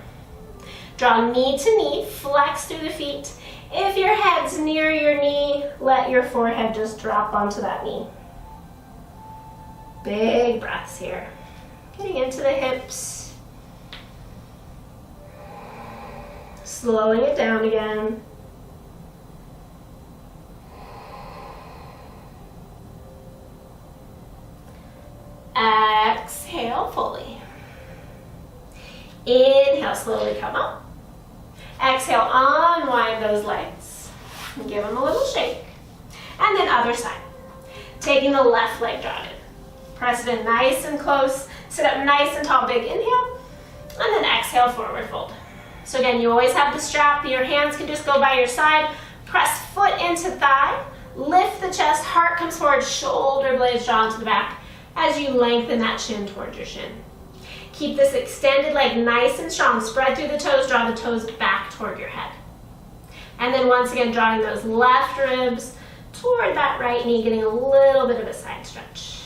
Draw knee to knee, flex through the feet. If your head's near your knee, let your forehead just drop onto that knee. Big breaths here. Getting into the hips. Slowing it down again. Exhale fully. Inhale, slowly come up. Exhale, unwind those legs. And give them a little shake. And then other side. Taking the left leg, draw it in. Press it in nice and close. Sit up nice and tall, big inhale. And then exhale, forward fold. So again, you always have the strap. Your hands can just go by your side. Press foot into thigh. Lift the chest, heart comes forward, shoulder blades draw into the back as you lengthen that chin towards your shin. Keep this extended leg nice and strong. Spread through the toes, draw the toes back toward your head. And then once again, drawing those left ribs toward that right knee, getting a little bit of a side stretch.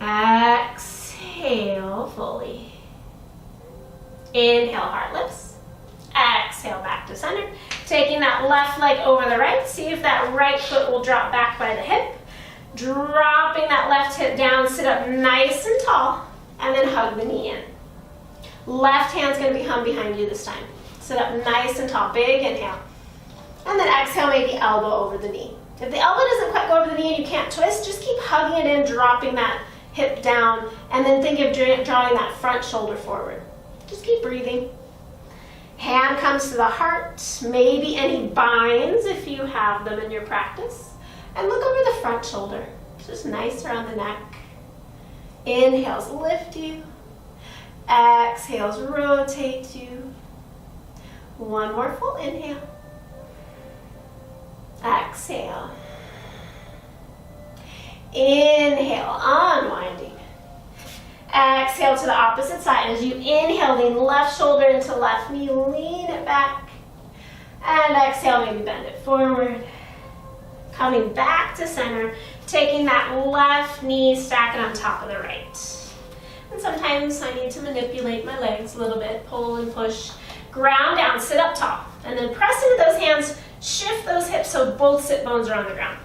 Exhale fully. Inhale, heart lifts. Exhale, back to center. Taking that left leg over the right. See if that right foot will drop back by the hip. Dropping that left hip down, sit up nice and tall, and then hug the knee in. Left hand's gonna be hung behind you this time. Sit up nice and tall, big inhale. And then exhale, maybe elbow over the knee. If the elbow doesn't quite go over the knee and you can't twist, just keep hugging it in, dropping that hip down, and then think of drawing that front shoulder forward. Just keep breathing. Hand comes to the heart, maybe any binds if you have them in your practice. And look over the front shoulder, just nice around the neck. Inhales, lift you. Exhales, rotate you. One more full inhale. Exhale. Inhale, unwinding. Exhale to the opposite side. As you inhale, lean left shoulder into left knee, lean it back. And exhale, maybe bend it forward. Coming back to center, taking that left knee, stack it on top of the right. And sometimes I need to manipulate my legs a little bit, pull and push. Ground down, sit up tall. And then press into those hands, shift those hips so both sit bones are on the ground.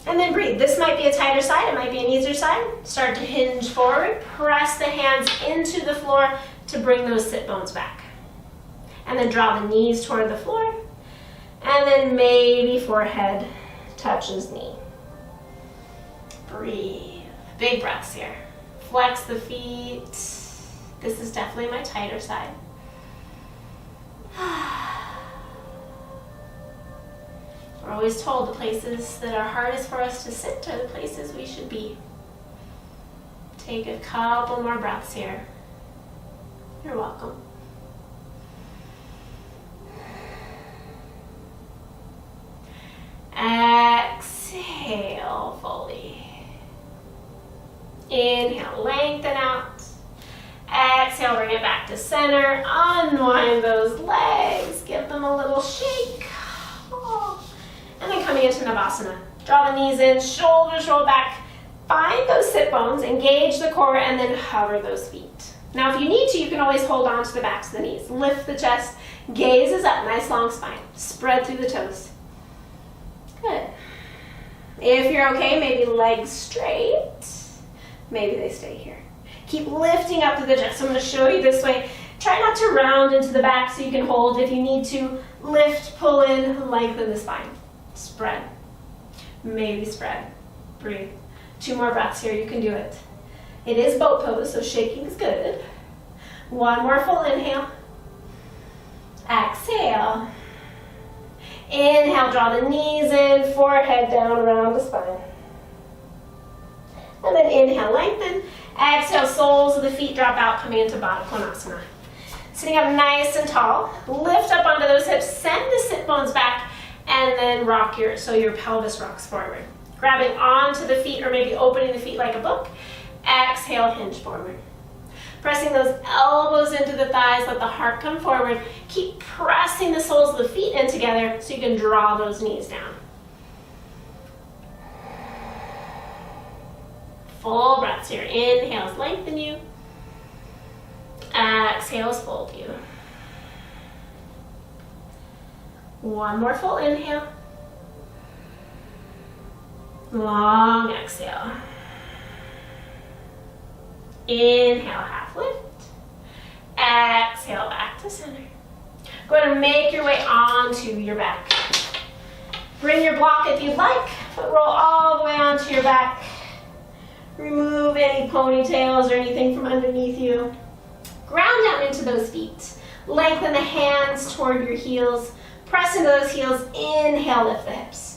And then breathe. This might be a tighter side, it might be an easier side. Start to hinge forward, press the hands into the floor to bring those sit bones back. And then draw the knees toward the floor. And then maybe forehead touches knee. Breathe. Big breaths here. Flex the feet. This is definitely my tighter side. We're always told the places that are hardest for us to sit are the places we should be. Take a couple more breaths here. You're welcome. Exhale fully. Inhale, lengthen out. Exhale, bring it back to center. Unwind those legs. Give them a little shake. Oh. And then coming into Navasana. Draw the knees in, shoulders roll back. Find those sit bones, engage the core, and then hover those feet. Now if you need to, you can always hold on to the backs of the knees. Lift the chest, gaze is up, nice long spine. Spread through the toes. Good. If you're okay, maybe legs straight. Maybe they stay here. Keep lifting up to the chest. So I'm going to show you this way. Try not to round into the back so you can hold. If you need to, lift, pull in, lengthen the spine. Spread. Maybe spread. Breathe. 2 more breaths here. You can do it. It is boat pose, so shaking is good. 1 more full inhale. Exhale. Inhale, draw the knees in, forehead down around the spine. And then inhale, lengthen. Exhale, soles of the feet drop out, coming into Baddha Konasana. Sitting up nice and tall. Lift up onto those hips, send the sit bones back, and then rock your pelvis rocks forward. Grabbing onto the feet or maybe opening the feet like a book. Exhale, hinge forward. Pressing those elbows into the thighs, let the heart come forward. Keep pressing the soles of the feet in together so you can draw those knees down. Full breaths here. Inhales, lengthen you. Exhales, fold you. 1 more full inhale. Long exhale. Inhale, half lift. Exhale, back to center. Go ahead and make your way onto your back. Bring your block if you'd like, but roll all the way onto your back. Remove any ponytails or anything from underneath you. Ground down into those feet. Lengthen the hands toward your heels. Press into those heels. Inhale, lift the hips.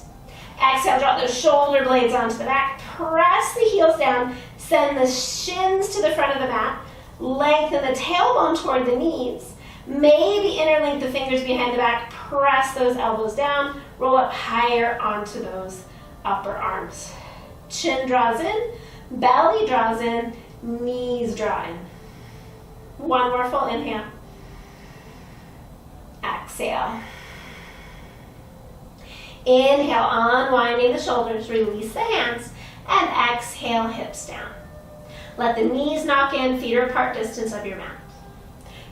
Exhale, drop those shoulder blades onto the back. Press the heels down. Send the shins to the front of the mat. Lengthen the tailbone toward the knees. Maybe interlink the fingers behind the back. Press those elbows down. Roll up higher onto those upper arms. Chin draws in. Belly draws in. Knees draw in. One more full inhale. Exhale. Inhale, unwinding the shoulders, release the hands, and exhale, hips down. Let the knees knock in, feet are apart distance of your mat.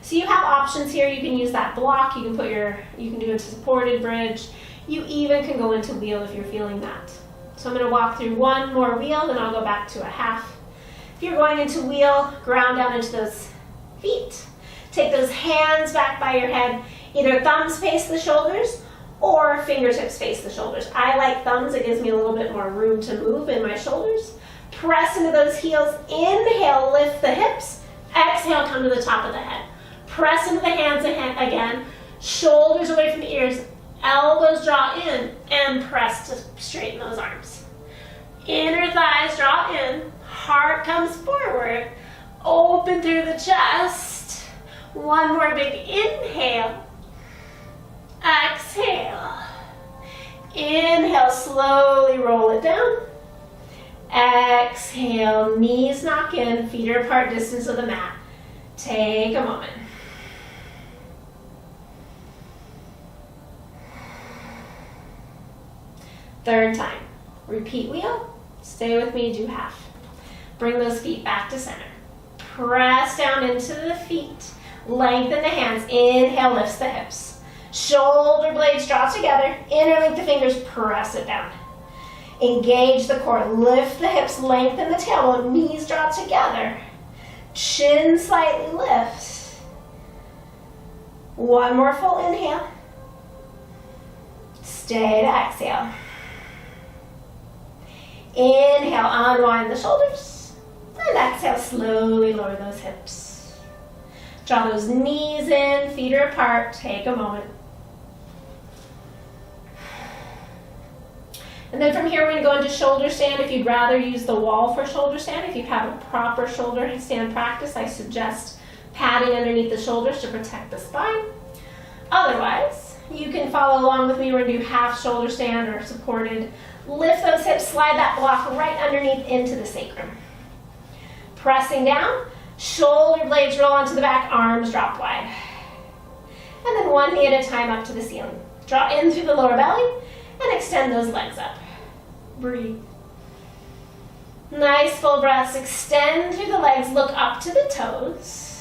So you have options here. You can use that block, you can do into supported bridge. You even can go into wheel if you're feeling that. So I'm going to walk through one more wheel, then I'll go back to a half. If you're going into wheel, ground down into those feet. Take those hands back by your head. Either thumbs face the shoulders or fingertips face the shoulders. I like thumbs. It gives me a little bit more room to move in my shoulders. Press into those heels. Inhale, lift the hips. Exhale, come to the top of the head. Press into the hands again. Shoulders away from the ears. Elbows draw in and press to straighten those arms. Inner thighs draw in. Heart comes forward. Open through the chest. One more big inhale. Exhale. Inhale, slowly roll it down. Exhale, knees knock in, feet are apart distance of the mat. Take a moment. Third time. Repeat wheel. Stay with me, do half. Bring those feet back to center. Press down into the feet. Lengthen the hands. Inhale, lifts the hips. Shoulder blades draw together. Interlink the fingers, press it down. Engage the core. Lift the hips, lengthen the tailbone. Knees draw together. Chin slightly lifts. One more full inhale. Stay to exhale. Inhale, unwind the shoulders. And exhale, slowly lower those hips. Draw those knees in, feet are apart. Take a moment. And then from here, we're going to go into shoulder stand. If you'd rather use the wall for shoulder stand, if you have a proper shoulder stand practice, I suggest padding underneath the shoulders to protect the spine. Otherwise, you can follow along with me. We're going to do half shoulder stand or supported. Lift those hips, slide that block right underneath into the sacrum. Pressing down, shoulder blades roll onto the back, arms drop wide. And then one knee at a time up to the ceiling. Draw in through the lower belly and extend those legs up. Breathe. Nice full breaths. Extend through the legs, look up to the toes.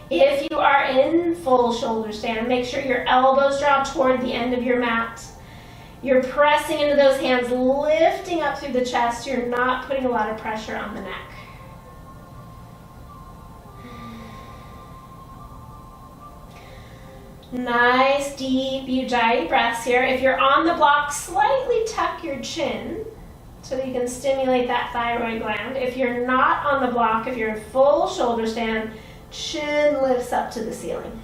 If you are in full shoulder stand, make sure your elbows draw toward the end of your mat. You're pressing into those hands, lifting up through the chest. You're not putting a lot of pressure on the neck. Nice, deep Ujjayi breaths here. If you're on the block, slightly tuck your chin so that you can stimulate that thyroid gland. If you're not on the block, if you're in full shoulder stand, chin lifts up to the ceiling,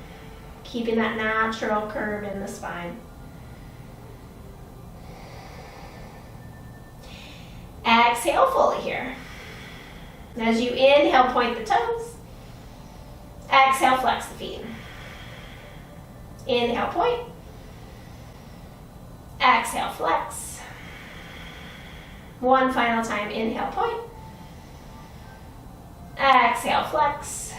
keeping that natural curve in the spine. Exhale fully here. As you inhale, point the toes. Exhale, flex the feet. Inhale, point. Exhale, flex. One final time, inhale, point. Exhale, flex.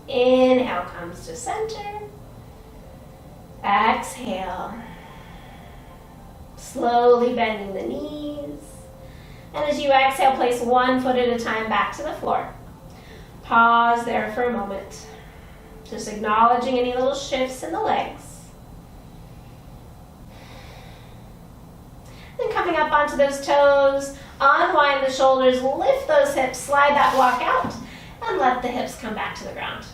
Inhale comes to center. Exhale. Slowly bending the knees. And as you exhale, place one foot at a time back to the floor. Pause there for a moment. Just acknowledging any little shifts in the legs. Then coming up onto those toes, unwind the shoulders, lift those hips, slide that block out, and let the hips come back to the ground.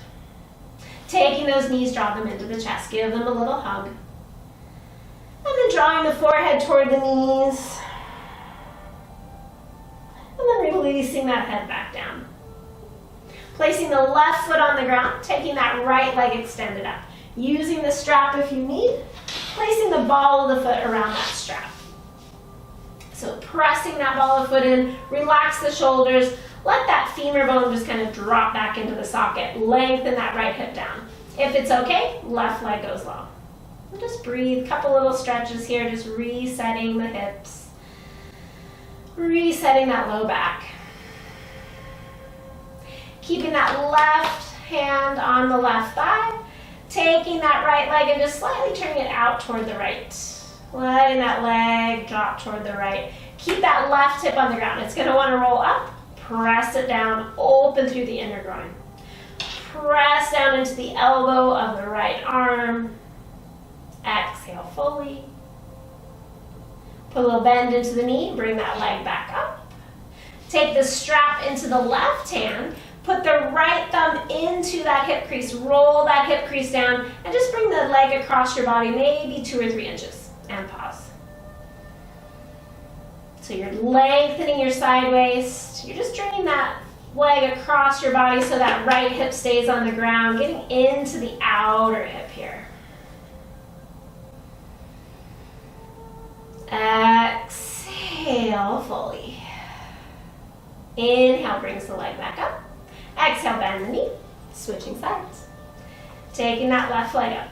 Taking those knees, draw them into the chest, give them a little hug. And then drawing the forehead toward the knees. And then releasing that head back down. Placing the left foot on the ground, taking that right leg extended up. Using the strap if you need, placing the ball of the foot around that strap. So pressing that ball of the foot in, relax the shoulders, let that femur bone just kind of drop back into the socket, lengthen that right hip down. If it's okay, left leg goes long. And just breathe, couple little stretches here, just resetting the hips, resetting that low back. Keeping that left hand on the left thigh, taking that right leg and just slightly turning it out toward the right. Letting that leg drop toward the right. Keep that left hip on the ground. It's going to want to roll up, press it down, open through the inner groin. Press down into the elbow of the right arm. Exhale fully. Put a little bend into the knee, bring that leg back up. Take the strap into the left hand. Put the right thumb into that hip crease, roll that hip crease down, and just bring the leg across your body, maybe 2 or 3 inches, and pause. So you're lengthening your side waist, you're just bringing that leg across your body so that right hip stays on the ground, getting into the outer hip here. Exhale fully. Inhale, brings the leg back up. Exhale, bend the knee, switching sides. Taking that left leg up.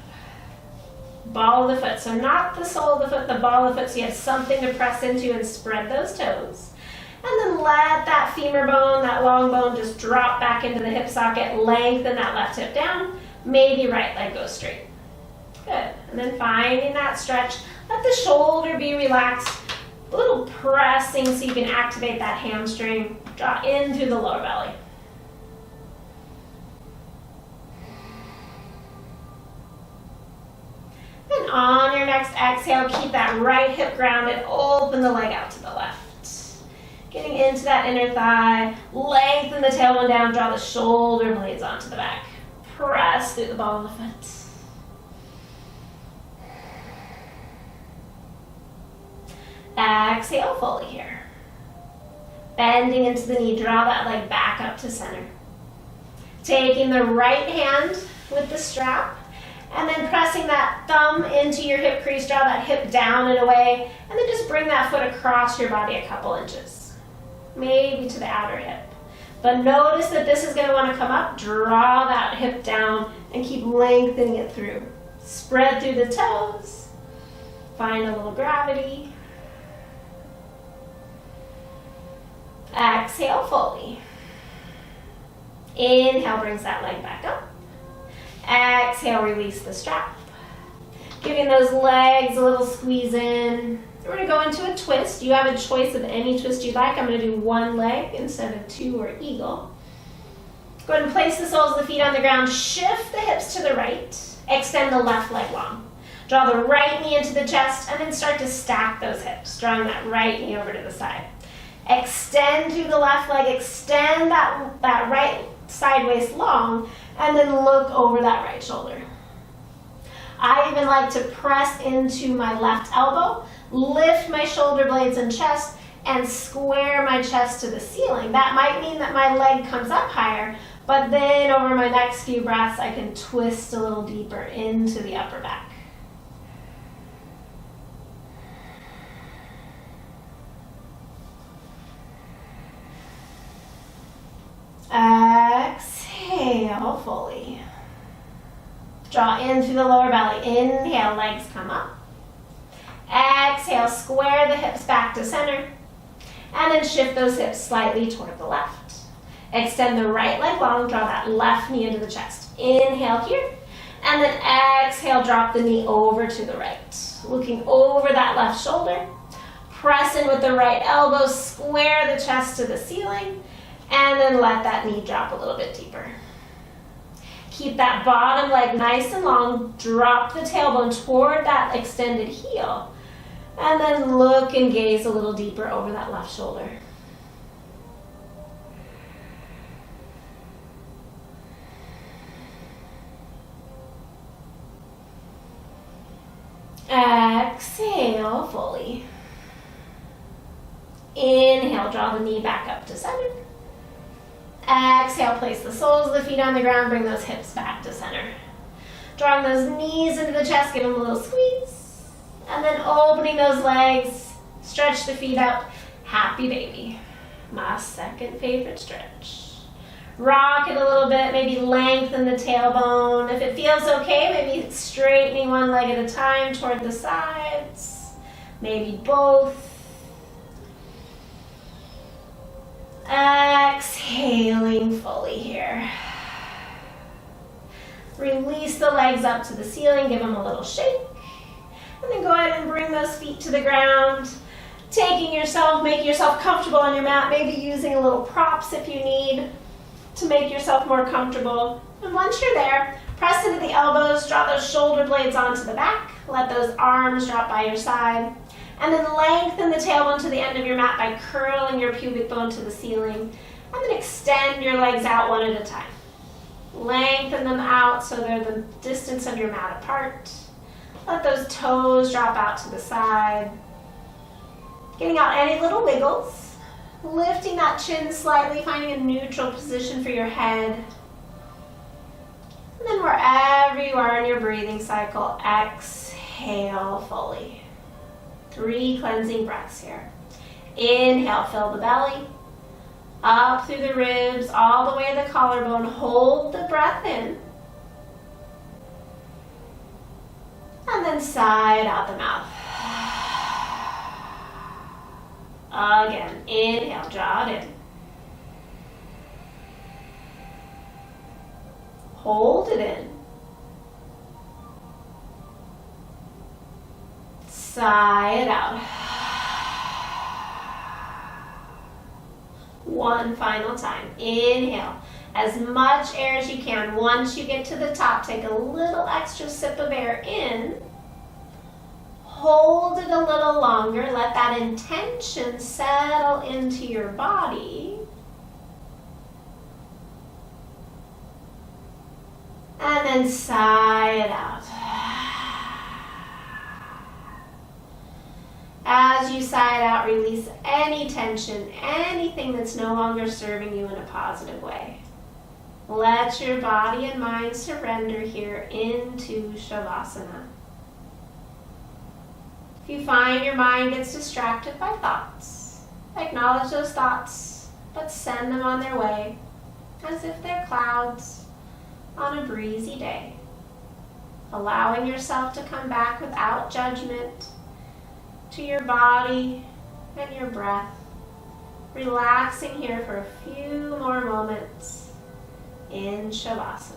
Ball of the foot, so not the sole of the foot, the ball of the foot, so you have something to press into and spread those toes. And then let that femur bone, that long bone, just drop back into the hip socket, lengthen that left hip down, maybe right leg goes straight. Good, and then finding that stretch, let the shoulder be relaxed, a little pressing so you can activate that hamstring, draw in through the lower belly. And on your next exhale, keep that right hip grounded, open the leg out to the left. Getting into that inner thigh, lengthen the tailbone down, draw the shoulder blades onto the back. Press through the ball of the foot. Exhale fully here. Bending into the knee, draw that leg back up to center. Taking the right hand with the strap, and then pressing that thumb into your hip crease, draw that hip down and away, and then just bring that foot across your body a couple inches, maybe to the outer hip. But notice that this is going to want to come up, draw that hip down, and keep lengthening it through. Spread through the toes, find a little gravity. Exhale fully. Inhale, brings that leg back up. Exhale, release the strap. Giving those legs a little squeeze in. We're going to go into a twist. You have a choice of any twist you'd like. I'm going to do one leg instead of 2 or eagle. Go ahead and place the soles of the feet on the ground. Shift the hips to the right. Extend the left leg long. Draw the right knee into the chest and then start to stack those hips, drawing that right knee over to the side. Extend through the left leg. Extend that right side waist long, and then look over that right shoulder. I even like to press into my left elbow, lift my shoulder blades and chest, and square my chest to the ceiling. That might mean that my leg comes up higher, but then over my next few breaths, I can twist a little deeper into the upper back. Exhale fully. Draw in through the lower belly. Inhale, legs come up. Exhale, square the hips back to center. And then shift those hips slightly toward the left. Extend the right leg long, draw that left knee into the chest. Inhale here. And then exhale, drop the knee over to the right. Looking over that left shoulder. Press in with the right elbow, square the chest to the ceiling. And then let that knee drop a little bit deeper. Keep that bottom leg nice and long. Drop the tailbone toward that extended heel. And then look and gaze a little deeper over that left shoulder. Exhale fully. Inhale, draw the knee back up to center. Exhale, place the soles of the feet on the ground, bring those hips back to center. Drawing those knees into the chest, give them a little squeeze. And then opening those legs, stretch the feet out. Happy baby. My second favorite stretch. Rock it a little bit, maybe lengthen the tailbone. If it feels okay, maybe straightening one leg at a time toward the sides. Maybe both. Exhaling fully here. Release the legs up to the ceiling, give them a little shake. And then go ahead and bring those feet to the ground. Making yourself comfortable on your mat, maybe using a little props if you need to make yourself more comfortable. And once you're there, press into the elbows, draw those shoulder blades onto the back, let those arms drop by your side, and then lengthen the tailbone to the end of your mat by curling your pubic bone to the ceiling, and then extend your legs out one at a time. Lengthen them out so they're the distance of your mat apart. Let those toes drop out to the side. Getting out any little wiggles. Lifting that chin slightly, finding a neutral position for your head. And then wherever you are in your breathing cycle, exhale fully. 3 cleansing breaths here. Inhale, fill the belly. Up through the ribs, all the way to the collarbone. Hold the breath in. And then sigh out the mouth. Again, inhale, draw it in. Hold it in. Sigh it out. One final time. Inhale as much air as you can. Once you get to the top, take a little extra sip of air in. Hold it a little longer. Let that intention settle into your body. And then sigh it out. As you sigh it out, release any tension, anything that's no longer serving you in a positive way. Let your body and mind surrender here into Shavasana. If you find your mind gets distracted by thoughts, acknowledge those thoughts, but send them on their way as if they're clouds on a breezy day. Allowing yourself to come back without judgment to your body and your breath. Relaxing here for a few more moments in Shavasana.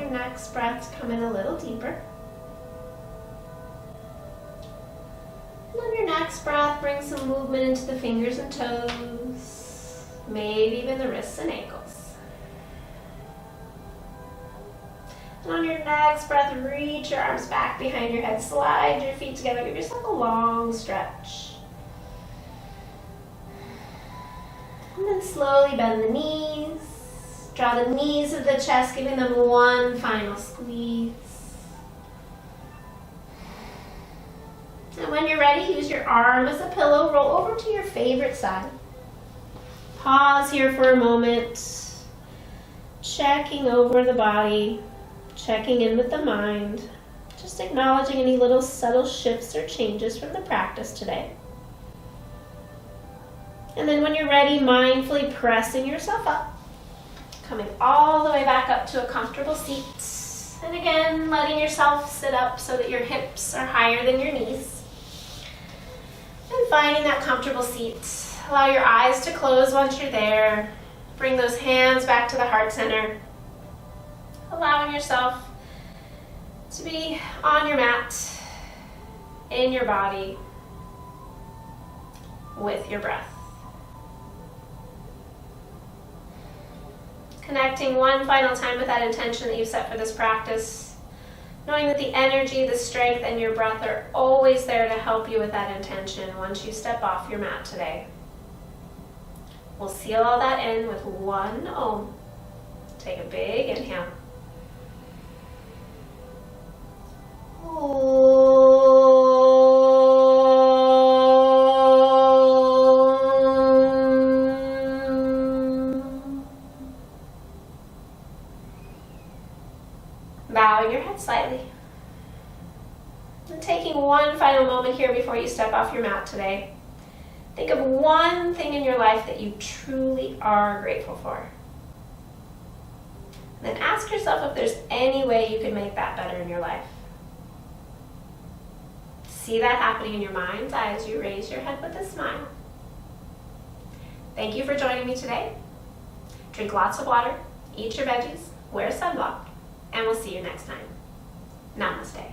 your next breath to come in a little deeper. And on your next breath, bring some movement into the fingers and toes, maybe even the wrists and ankles. And on your next breath, reach your arms back behind your head, slide your feet together, give yourself a long stretch. And then slowly bend the knees. Draw the knees of the chest, giving them one final squeeze. And when you're ready, use your arm as a pillow. Roll over to your favorite side. Pause here for a moment. Checking over the body. Checking in with the mind. Just acknowledging any little subtle shifts or changes from the practice today. And then when you're ready, mindfully pressing yourself up, coming all the way back up to a comfortable seat. And again, letting yourself sit up so that your hips are higher than your knees. And finding that comfortable seat. Allow your eyes to close once you're there. Bring those hands back to the heart center. Allowing yourself to be on your mat, in your body, with your breath. Connecting one final time with that intention that you've set for this practice, knowing that the energy, the strength, and your breath are always there to help you with that intention once you step off your mat today. We'll seal all that in with one Om. Take a big inhale. Bowing your head slightly. And taking one final moment here before you step off your mat today. Think of one thing in your life that you truly are grateful for. And then ask yourself if there's any way you can make that better in your life. See that happening in your mind's eye as you raise your head with a smile. Thank you for joining me today. Drink lots of water, eat your veggies, wear sunblock, and we'll see you next time. Namaste.